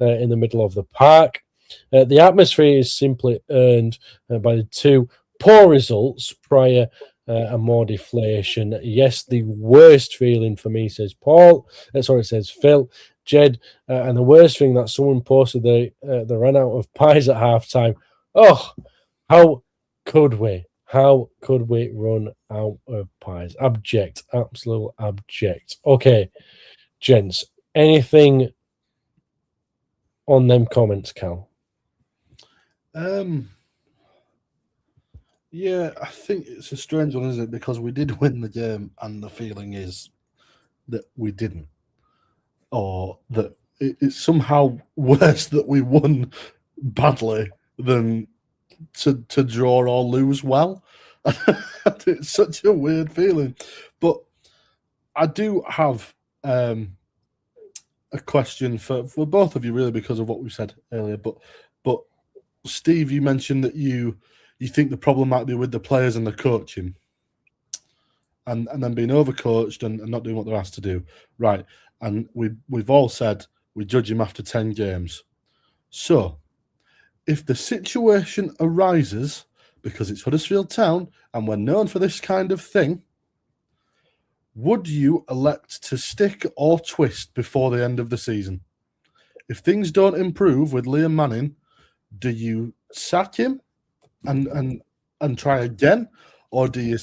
in the middle of the park. The atmosphere is simply earned by the 2 poor results prior and more deflation. Yes, the worst feeling for me, says Paul. Says Phil. Jed, and the worst thing that someone posted, they ran out of pies at halftime. Oh, how could we? How could we run out of pies? Abject, absolute abject. Okay, gents, anything on them comments, Cal? Yeah, I think it's a strange one, isn't it? Because we did win the game, and the feeling is that we didn't, or that it's somehow worse that we won badly than to draw or lose well. It's such a weird feeling. But I do have a question for both of you, really, because of what we said earlier. But Steve, you mentioned that you think the problem might be with the players and the coaching, and then being overcoached and not doing what they're asked to do. Right. And we've all said we judge him after 10 games. So if the situation arises, because it's Huddersfield Town and we're known for this kind of thing, would you elect to stick or twist before the end of the season? If things don't improve with Liam Manning, do you sack him and try again, or do you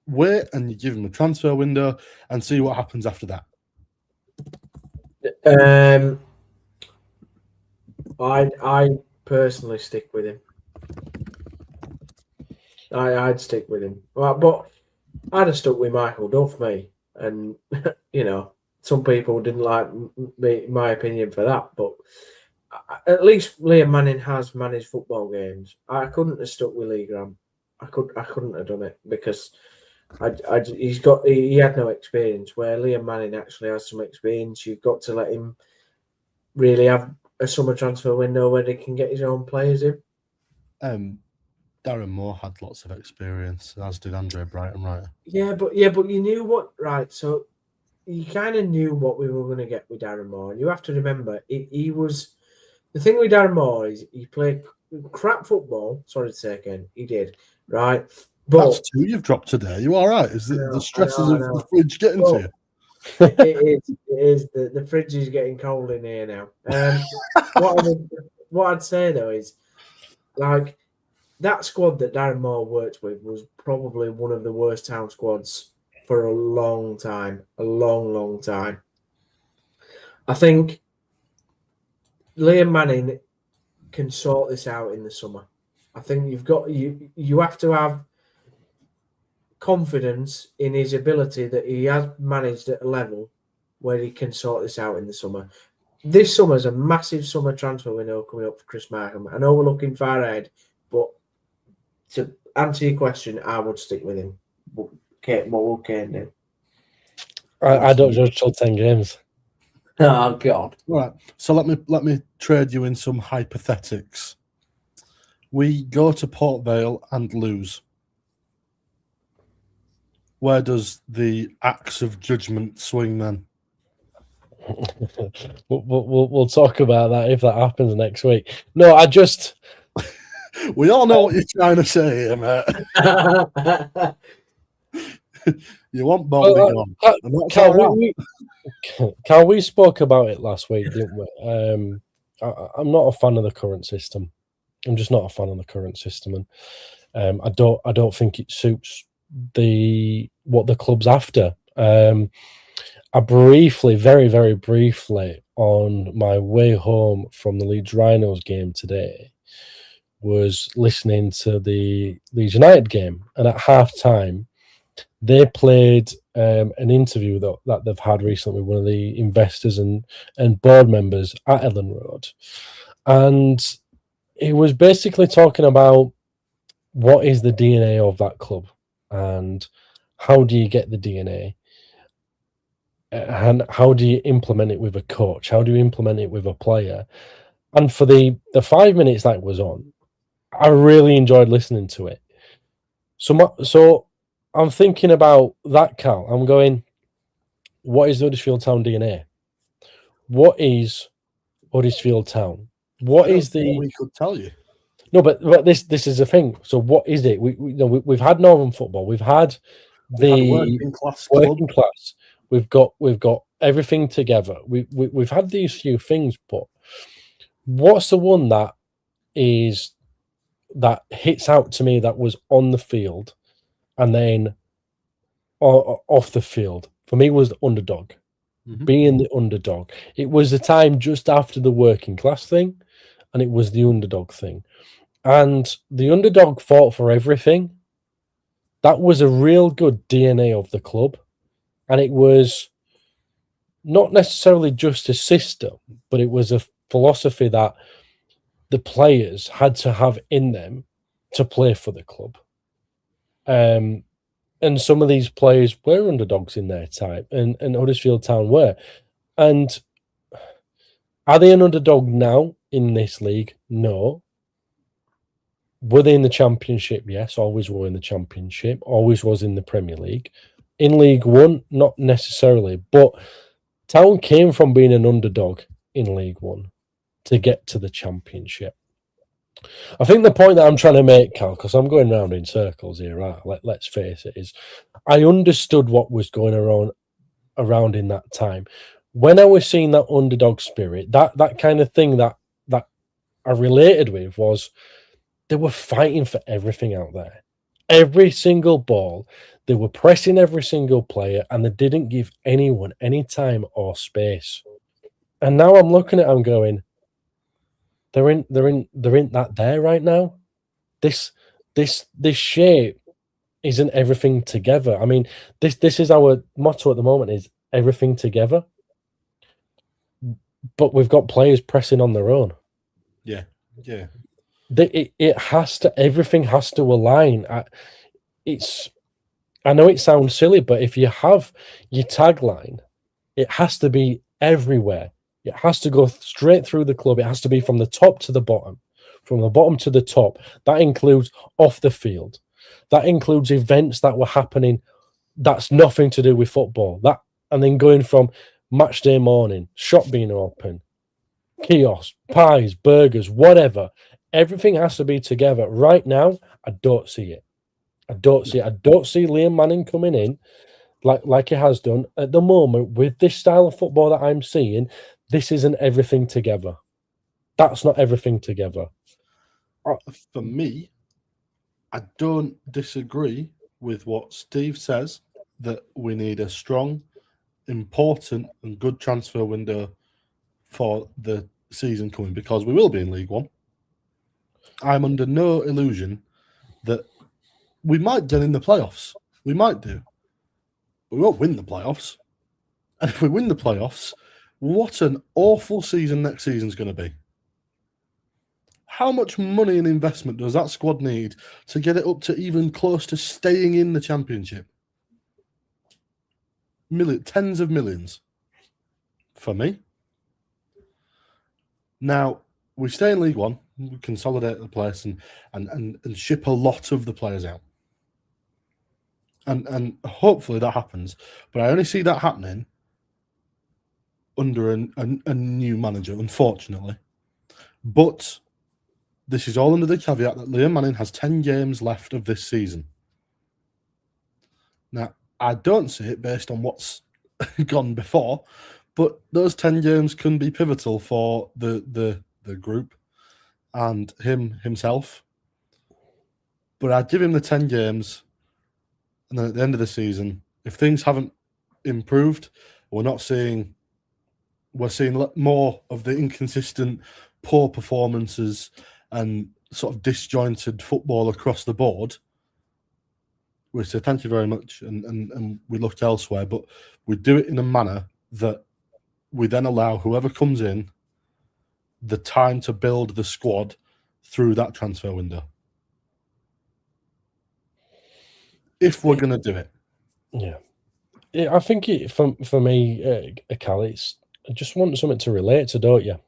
wait and you give him a transfer window and see what happens after that? I personally stick with him. I'd stick with him, but I'd have stuck with Michael Duff, me, and some people didn't like my opinion for that, but at least Liam Manning has managed football games. I couldn't have stuck with Lee Graham. I couldn't have done it because He had no experience. Where Liam Manning actually has some experience. You've got to let him really have a summer transfer window where he can get his own players in. Darren Moore had lots of experience, as did Andre Brighton, right? Yeah, but you knew what, right? So you kind of knew what we were going to get with Darren Moore. And you have to remember, he was the thing with Darren Moore is he played crap football. Sorry to say again, he did, right? But That's two you've dropped today. You all right? Is the stresses I of know. the fridge getting to you? It is. The fridge is getting cold in here now. What I'd say though is, like, that squad that Darren Moore worked with was probably one of the worst Town squads for a long time. A long, long time. I think Liam Manning can sort this out in the summer. I think you have to have confidence in his ability that he has managed at a level where he can sort this out in the summer. This summer's a massive summer transfer window coming up for Chris Markham. I know we're looking far ahead, but to answer your question, I would stick with him. What will Kane do? I don't judge till 10 games. Oh God! All right. So let me trade you in some hypothetics. We go to Port Vale and lose. Where does the axe of judgment swing then? We'll talk about that if that happens next week. No, I just we all know what you're trying to say here, mate. You want Bombay gone. Carl, we spoke about it last week, didn't we? I'm not a fan of the current system. I'm just not a fan of the current system, and I don't think it suits what the club's after. I briefly, very, very briefly, on my way home from the Leeds Rhinos game today, was listening to the Leeds United game, and at half time, they played an interview that they've had recently with one of the investors and board members at Ellen Road, and he was basically talking about what is the DNA of that club and how do you get the DNA and how do you implement it with a coach? How do you implement it with a player? And for the 5 minutes that was on, I really enjoyed listening to it. So I'm thinking about that, Cal. I'm going, what is the Huddersfield Town DNA? What is Huddersfield Town? What is the... We could tell you. No, but this is the thing. So what is it? We've had Northern football. We've had working class. We've got everything together. We've had these few things, but what's the one that hits out to me that was on the field and then off the field? For me, was the underdog. Mm-hmm. Being the underdog. It was the time just after the working class thing, and it was the underdog thing. And the underdog fought for everything. That was a real good DNA of the club. And it was not necessarily just a system, but it was a philosophy that the players had to have in them to play for the club. And some of these players were underdogs in their time, and Huddersfield Town were. And are they an underdog now in this league? No. Were they in the Championship? Yes, always were in the Championship, always was in the Premier League. In League One, not necessarily, but Town came from being an underdog in League One to get to the Championship. I think the point that I'm trying to make, Cal, because I'm going round in circles here, right? Let's face it, is I understood what was going around in that time. When I was seeing that underdog spirit, that kind of thing that I related with was they were fighting for everything out there. Every single ball, they were pressing every single player, and they didn't give anyone any time or space. And now I'm looking at them going, they're in that there right now. This shape isn't everything together. I mean, this is our motto at the moment, is everything together. But we've got players pressing on their own. Yeah. Everything has to align. I know it sounds silly, but if you have your tagline, it has to be everywhere. It has to go straight through the club. It has to be from the top to the bottom, from the bottom to the top. That includes off the field. That includes events that were happening that's nothing to do with football. That and then going from match day morning, shop being open, kiosks, pies, burgers, whatever. Everything has to be together. Right now, I don't see it. I don't see it. I don't see Liam Manning coming in like he has done at the moment with this style of football that I'm seeing. This isn't everything together. That's not everything together. For me, I don't disagree with what Steve says, that we need a strong, important and good transfer window for the season coming, because we will be in League One. I'm under no illusion that we might get in the playoffs. We might do. We won't win the playoffs. And if we win the playoffs, what an awful season next season's going to be. How much money and investment does that squad need to get it up to even close to staying in the Championship? Tens of millions. For me. Now, we stay in League One, we consolidate the place and ship a lot of the players out. And hopefully that happens. But I only see that happening under a new manager, unfortunately. But this is all under the caveat that Liam Manning has 10 games left of this season. Now, I don't see it based on what's gone before, but those 10 games can be pivotal for the group and himself. But I'd give him the 10 games, and then at the end of the season, if things haven't improved, we're seeing more of the inconsistent, poor performances and sort of disjointed football across the board, we say thank you very much and we look elsewhere. But we do it in a manner that we then allow whoever comes in the time to build the squad through that transfer window. If we're going to do it. Yeah, I think for me, Cal, it's I just want something to relate to, don't you?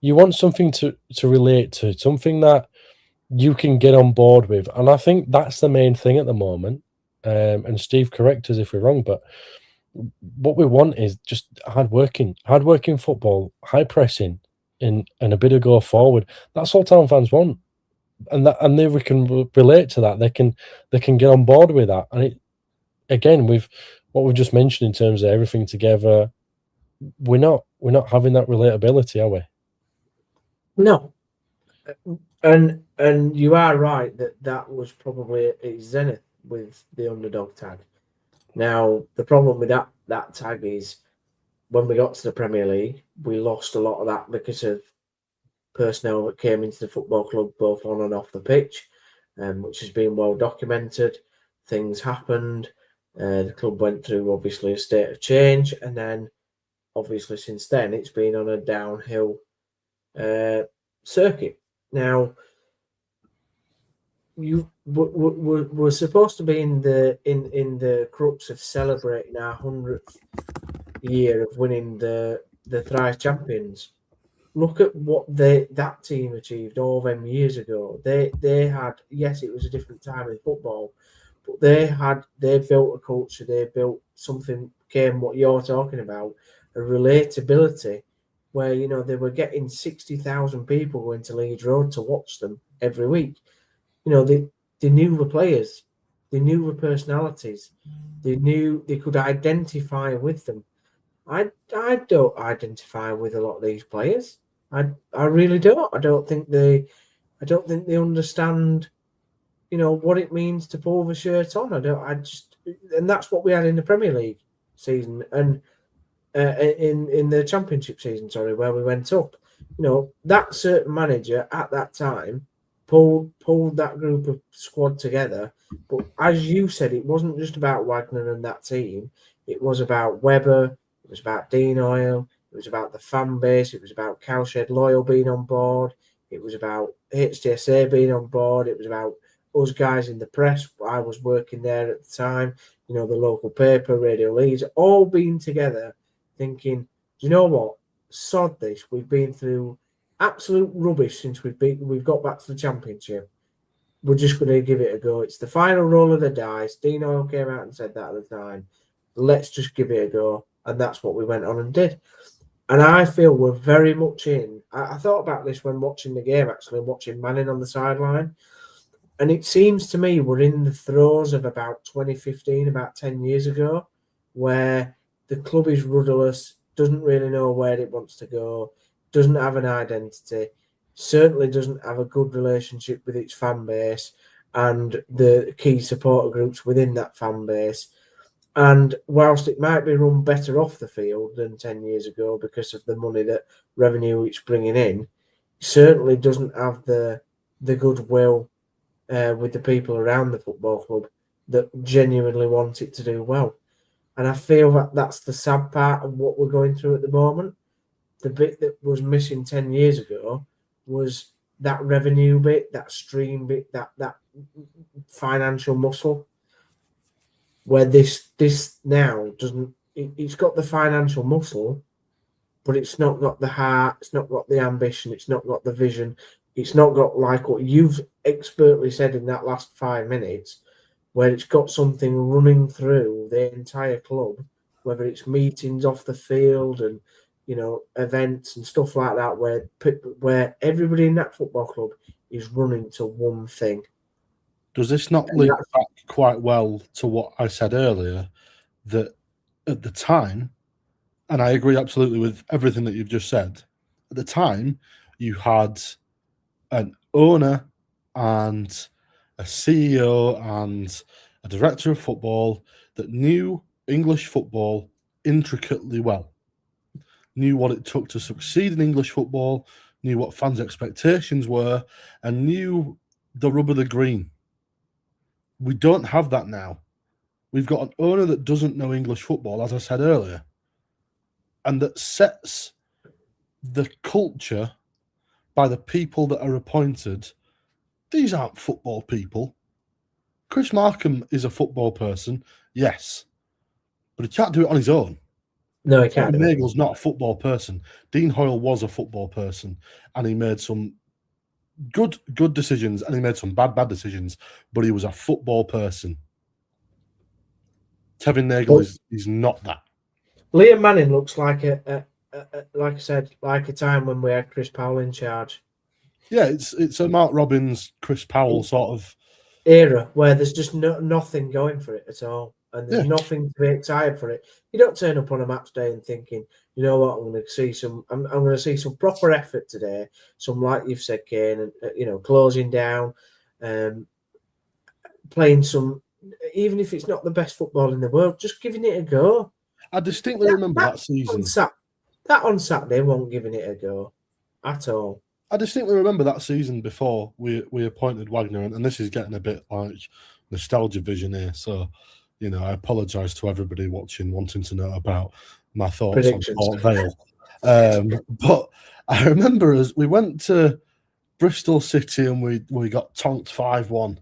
You want something to relate to, something that you can get on board with, and I think that's the main thing at the moment. And Steve, correct us if we're wrong, but what we want is just hard-working football, high pressing, and a bit of go forward. That's all Town fans want, and then we can relate to that. They can get on board with that, and again, with what we've just mentioned in terms of everything together, we're not having that relatability, are we? No. And you are right that was probably a zenith with the underdog tag. Now, the problem with that tag is when we got to the Premier League, we lost a lot of that because of personnel that came into the football club both on and off the pitch, which has been well documented. Things happened. The club went through, obviously, a state of change. And then, obviously, since then, it's been on a downhill circuit. Now, we're supposed to be in the crux of celebrating our 100th year of winning the Thrice Champions. Look at what that team achieved all them years ago. They had, yes, it was a different time in football, but they built a culture. They built something. Came what you're talking about, a relatability, where they were getting 60,000 people going to Leeds Road to watch them every week. They knew the players, they knew the personalities, they knew they could identify with them. I don't identify with a lot of these players. I really don't. I don't think they understand, what it means to pull the shirt on. And that's what we had in the Premier League season and in the Championship season, where we went up. That certain manager at that time pulled that group of squad together. But as you said, it wasn't just about Wagner and that team. It was about Webber. It was about Dean Oil. It was about the fan base. It was about Cowshed Loyal being on board. It was about HDSA being on board. It was about us guys in the press, I was working there at the time, the local paper, Radio Leeds, all being together thinking, do you know what? Sod this. We've been through absolute rubbish since we've got back to the Championship. We're just going to give it a go. It's the final roll of the dice. Dean Hoyle came out and said that at the time. Let's just give it a go. And that's what we went on and did. And I feel we're very much in. I thought about this when watching the game, actually, watching Manning on the sideline. And it seems to me we're in the throes of about 2015, about 10 years ago, where the club is rudderless, doesn't really know where it wants to go, doesn't have an identity, certainly doesn't have a good relationship with its fan base and the key supporter groups within that fan base. And whilst it might be run better off the field than 10 years ago because of the money that revenue it's bringing in, it certainly doesn't have the goodwill with the people around the football club that genuinely want it to do well. And I feel that that's the sad part of what we're going through at the moment. The bit that was missing 10 years ago was that revenue bit, that stream bit, that financial muscle. Where this now doesn't, it's got the financial muscle, but it's not got the heart, it's not got the ambition, it's not got the vision, it's not got like what you've expertly said in that last 5 minutes, where it's got something running through the entire club, whether it's meetings off the field and events and stuff like that, where everybody in that football club is running to one thing. Does this not link back quite well to what I said earlier, that at the time, and I agree absolutely with everything that you've just said, at the time you had an owner and a CEO and a director of football that knew English football intricately well, knew what it took to succeed in English football, knew what fans' expectations were, and knew the rub of the green. We don't have that now. We've got an owner that doesn't know English football, as I said earlier, and that sets the culture by the people that are appointed. These aren't football people. Chris Markham is a football person, yes, but he can't do it on his own. No, he can't. Nagel's not a football person. Dean Hoyle was a football person, and he made some good decisions, and he made some bad decisions, but he was a football person. Kevin Nagel is not that. Liam Manning looks like like I said, like a time when we had Chris Powell in charge. Yeah, it's a Mark Robbins, Chris Powell sort of era where there's just nothing going for it at all, and there's nothing to be excited for it. You don't turn up on a match day and thinking, you know what, I'm going to see some proper effort today. Some, like you've said, Kane, and closing down, playing some, even if it's not the best football in the world, just giving it a go. I distinctly remember that season. On Saturday, wasn't giving it a go at all. I distinctly remember that season before we appointed Wagner, and this is getting a bit like nostalgia vision here. So, I apologise to everybody watching, wanting to know about my thoughts on Port Vale. But I remember as we went to Bristol City and we got tonked 5-1.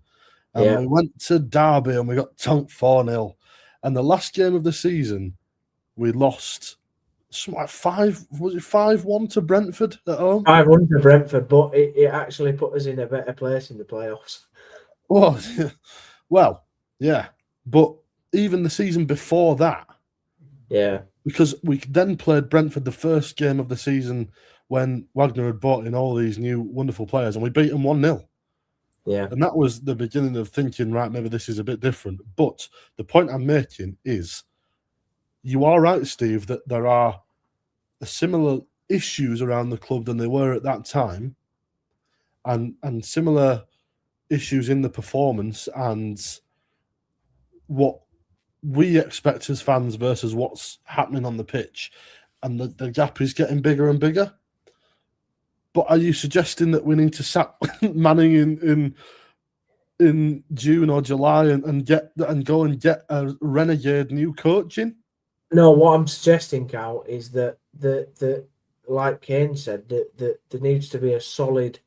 And we went to Derby and we got tonked 4-0. And the last game of the season, we lost like 5-1 to Brentford at home? 5-1 to Brentford, but it actually put us in a better place in the playoffs. Well, yeah. But even the season before that, because we then played Brentford the first game of the season when Wagner had brought in all these new wonderful players, and we beat them 1-0. Yeah. And that was the beginning of thinking, right, maybe this is a bit different. But the point I'm making is, you are right, Steve, that there are similar issues around the club than they were at that time, and similar issues in the performance and what we expect as fans versus what's happening on the pitch, and the gap is getting bigger and bigger. But are you suggesting that we need to sack Manning in June or July and go and get a renegade new coach in? No, what I'm suggesting, Cal, is that like Kane said, that there needs to be a solid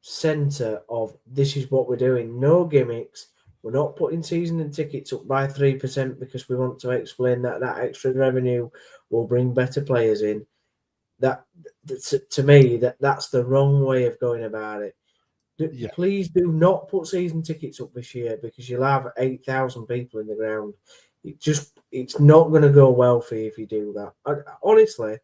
centre of this is what we're doing. No gimmicks. We're not putting season tickets up by 3% because we want to explain that extra revenue will bring better players in. To me, that's the wrong way of going about it. Yeah. Please do not put season tickets up this year because you'll have 8,000 people in the ground. It's not going to go well for you if you do that. Honestly,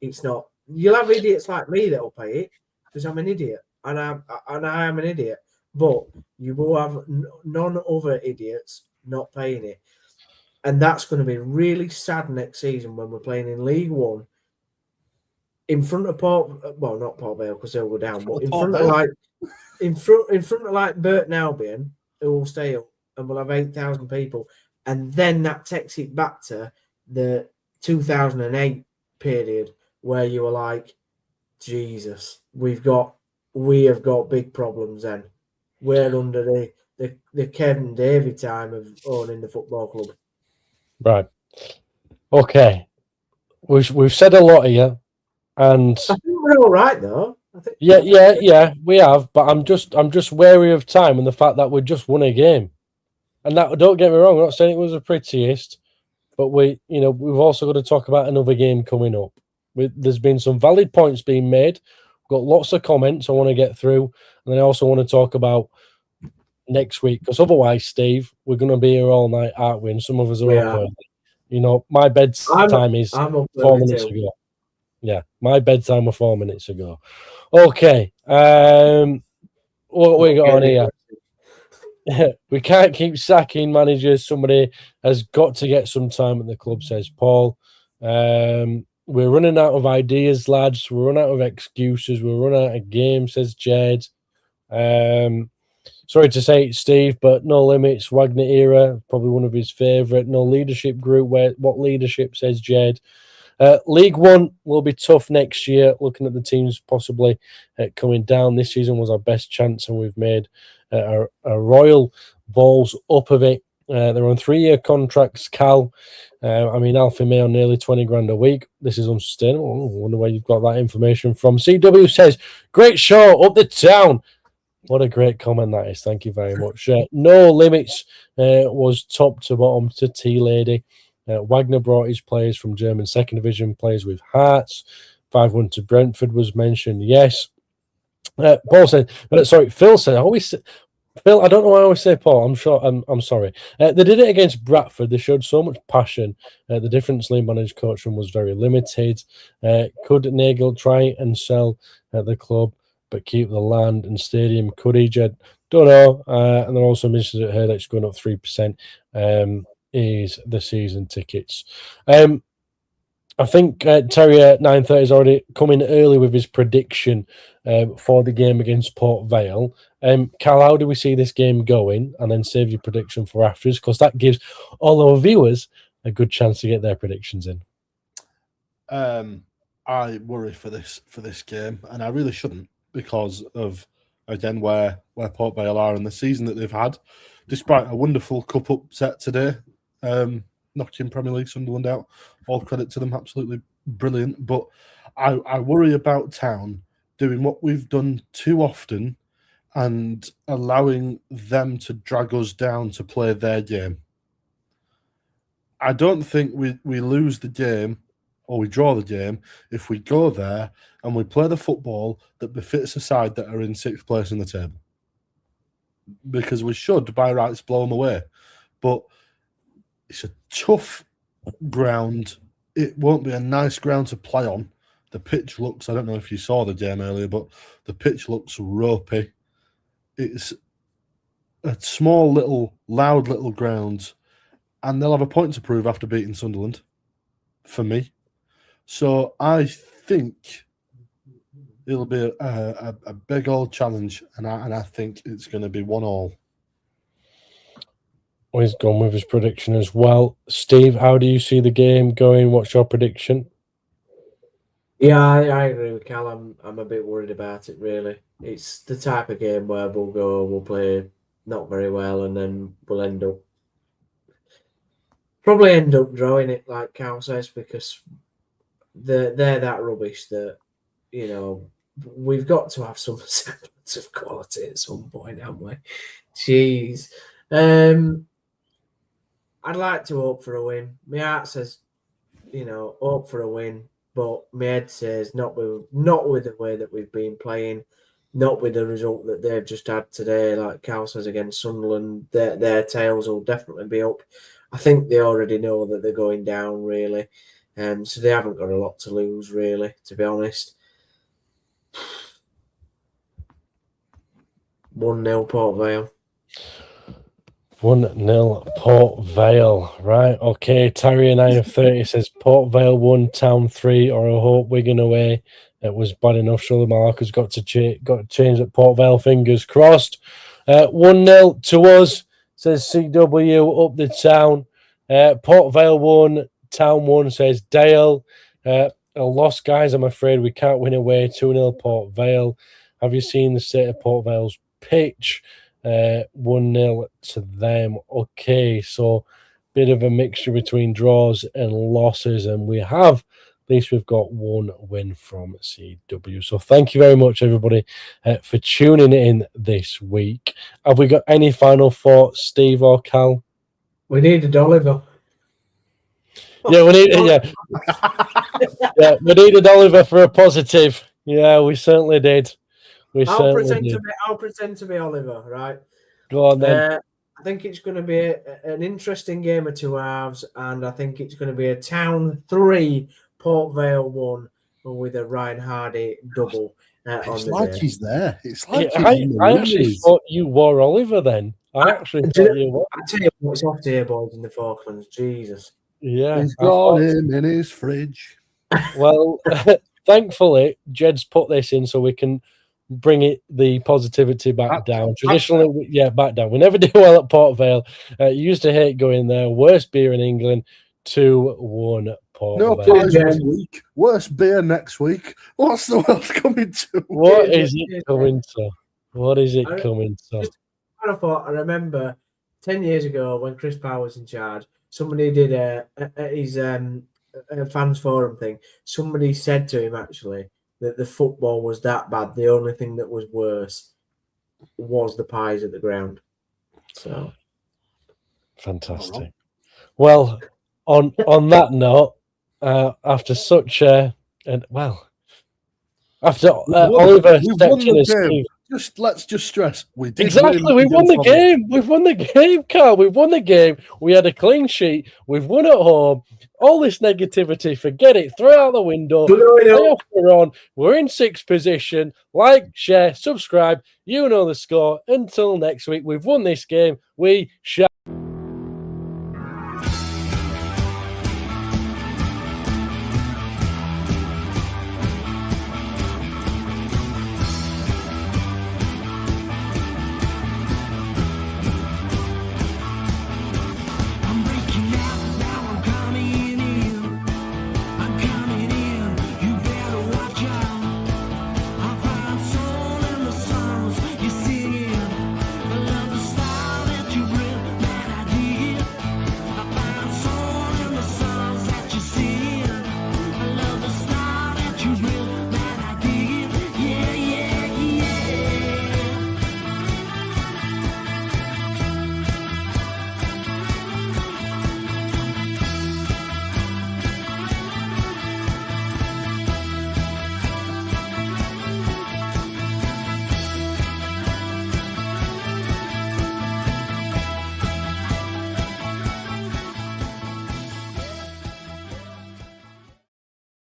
it's not. You'll have idiots like me that will pay it because I'm an idiot and I am an idiot. But you will have none other idiots not paying it, and that's going to be really sad next season when we're playing in League One in front of not Port Vale because they'll go down, but in front of like Burton Albion, who will stay up, and we'll have 8,000 people, and then that takes it back to the 2008 period where you were like, Jesus, we have got big problems. Then we're under the Kevin Davey time of owning the football club. Right. Okay. We've said a lot here, and I think we're all right though. Yeah, we have, but I'm just wary of time and the fact that we just won a game. And that, don't get me wrong, I'm not saying it was the prettiest, but we've also got to talk about another game coming up. There's been some valid points being made. We've got lots of comments I want to get through, and then I also want to talk about next week, because otherwise, Steve, we're going to be here all night, aren't we? And some of us are up early. My bedtime is 4 minutes ago. Yeah, my bedtime was 4 minutes ago. Okay, what we got on here? We can't keep sacking managers. Somebody has got to get some time at the club, says Paul. We're running out of ideas, lads. We're running out of excuses. We're running out of games, says Jed. Sorry to say it, Steve, but No Limits, Wagner era, probably one of his favourite. No Leadership Group, what leadership, says Jed. League One will be tough next year, looking at the teams possibly coming down. This season was our best chance, and we've made a royal balls up of it. They're on 3-year contracts, Cal. Alfie May on nearly 20 grand a week. This is unsustainable. I wonder where you've got that information from. CW says, great show, up the town. What a great comment that is. Thank you very much. No Limits was top to bottom to T-Lady. Wagner brought his players from German second division, players with hearts. 5-1 to Brentford was mentioned. Yes. Paul said, Phil said, Phil, I don't know why I always say Paul. I'm sorry. They did it against Bradford. They showed so much passion. The difference Lee managed coaching was very limited. Could Nagel try and sell the club, but keep the land and stadium? Could he, Jed? Don't know. And then also mentioned it here that it's going up 3%. Is the season tickets. I think Terrier 930 is already coming early with his prediction for the game against Port Vale. Cal, how do we see this game going? And then save your prediction for afterwards, because that gives all our viewers a good chance to get their predictions in. I worry for this game, and I really shouldn't, because of, again, where Port Vale are in the season that they've had, despite a wonderful cup upset today. Knocking Premier League Sunderland out. All credit to them, absolutely brilliant. But I worry about Town doing what we've done too often and allowing them to drag us down to play their game. I don't think we lose the game or we draw the game if we go there and we play the football that befits a side that are in 6th place in the table. Because we should, by rights, blow them away. But it's a tough ground. It won't be a nice ground to play on. The pitch looks, I don't know if you saw the game earlier, but the pitch looks ropey. It's a small little, loud little ground, and they'll have a point to prove after beating Sunderland, for me. So I think it'll be a big old challenge, and I think it's going to be 1-1. He's gone with his prediction as well. Steve, how do you see the game going? What's your prediction? Yeah, I agree with Cal. I'm a bit worried about it, really. It's the type of game where we'll play not very well, and then we'll probably end up drawing it, like Cal says, because they're that rubbish that, we've got to have some semblance of quality at some point, haven't we? Jeez. I'd like to hope for a win. My heart says, hope for a win, but my head says not with the way that we've been playing, not with the result that they've just had today. Like Cal says against Sunderland, their tails will definitely be up. I think they already know that they're going down, really. So they haven't got a lot to lose, really, to be honest. 1-0 Port Vale. 1-0 Port Vale. Right, okay. Terrier 9 of 30 says Port Vale 1, Town 3, or I hope Wigan away. It was bad enough. Surely Marcus got to change at Port Vale. Fingers crossed. 1-0 to us, says CW up the town. Port Vale 1, Town 1, says Dale. A loss, guys. I'm afraid we can't win away. 2-0 Port Vale. Have you seen the state of Port Vale's pitch? 1-0 to them. Okay, so bit of a mixture between draws and losses, and at least we've got one win from CW. So thank you very much, everybody, for tuning in this week. Have we got any final thoughts, Steve or Cal? We needed Oliver. Yeah, we needed Oliver for a positive. Yeah, we certainly did. I'll pretend to be Oliver, right? Go on then. I think it's going to be an interesting game of two halves, and I think it's going to be a Town 3, Port Vale 1, with a Ryan Hardy double. It's like day. He's there. It's like I actually thought you were Oliver then. I actually thought you were. I tell you what, it's off here, boys, in the Falklands. Jesus. Yeah. He's got him in his fridge. Well, thankfully, Jed's put this in so we can bring the positivity back down. Traditionally, back down. We never do well at Port Vale. Used to hate going there. Worst beer in England. 2-1 Port Vale. Prize this week. Worst beer next week. What's the world coming to? What is it coming to? What is it coming to? I remember 10 years ago when Chris Power was in charge, somebody did his fans forum thing. Somebody said to him actually that the football was that bad. The only thing that was worse was the pies at the ground. So fantastic. Well, on that note, after such after Oliver stepped in as Steve. Let's just stress we did exactly. We won the game. We've won the game, Carl. We've won the game. We had a clean sheet. We've won at home. All this negativity, forget it. Throw it out the window. We're on. We're in 6th position. Like, share, subscribe. You know the score. Until next week, we've won this game. We shall.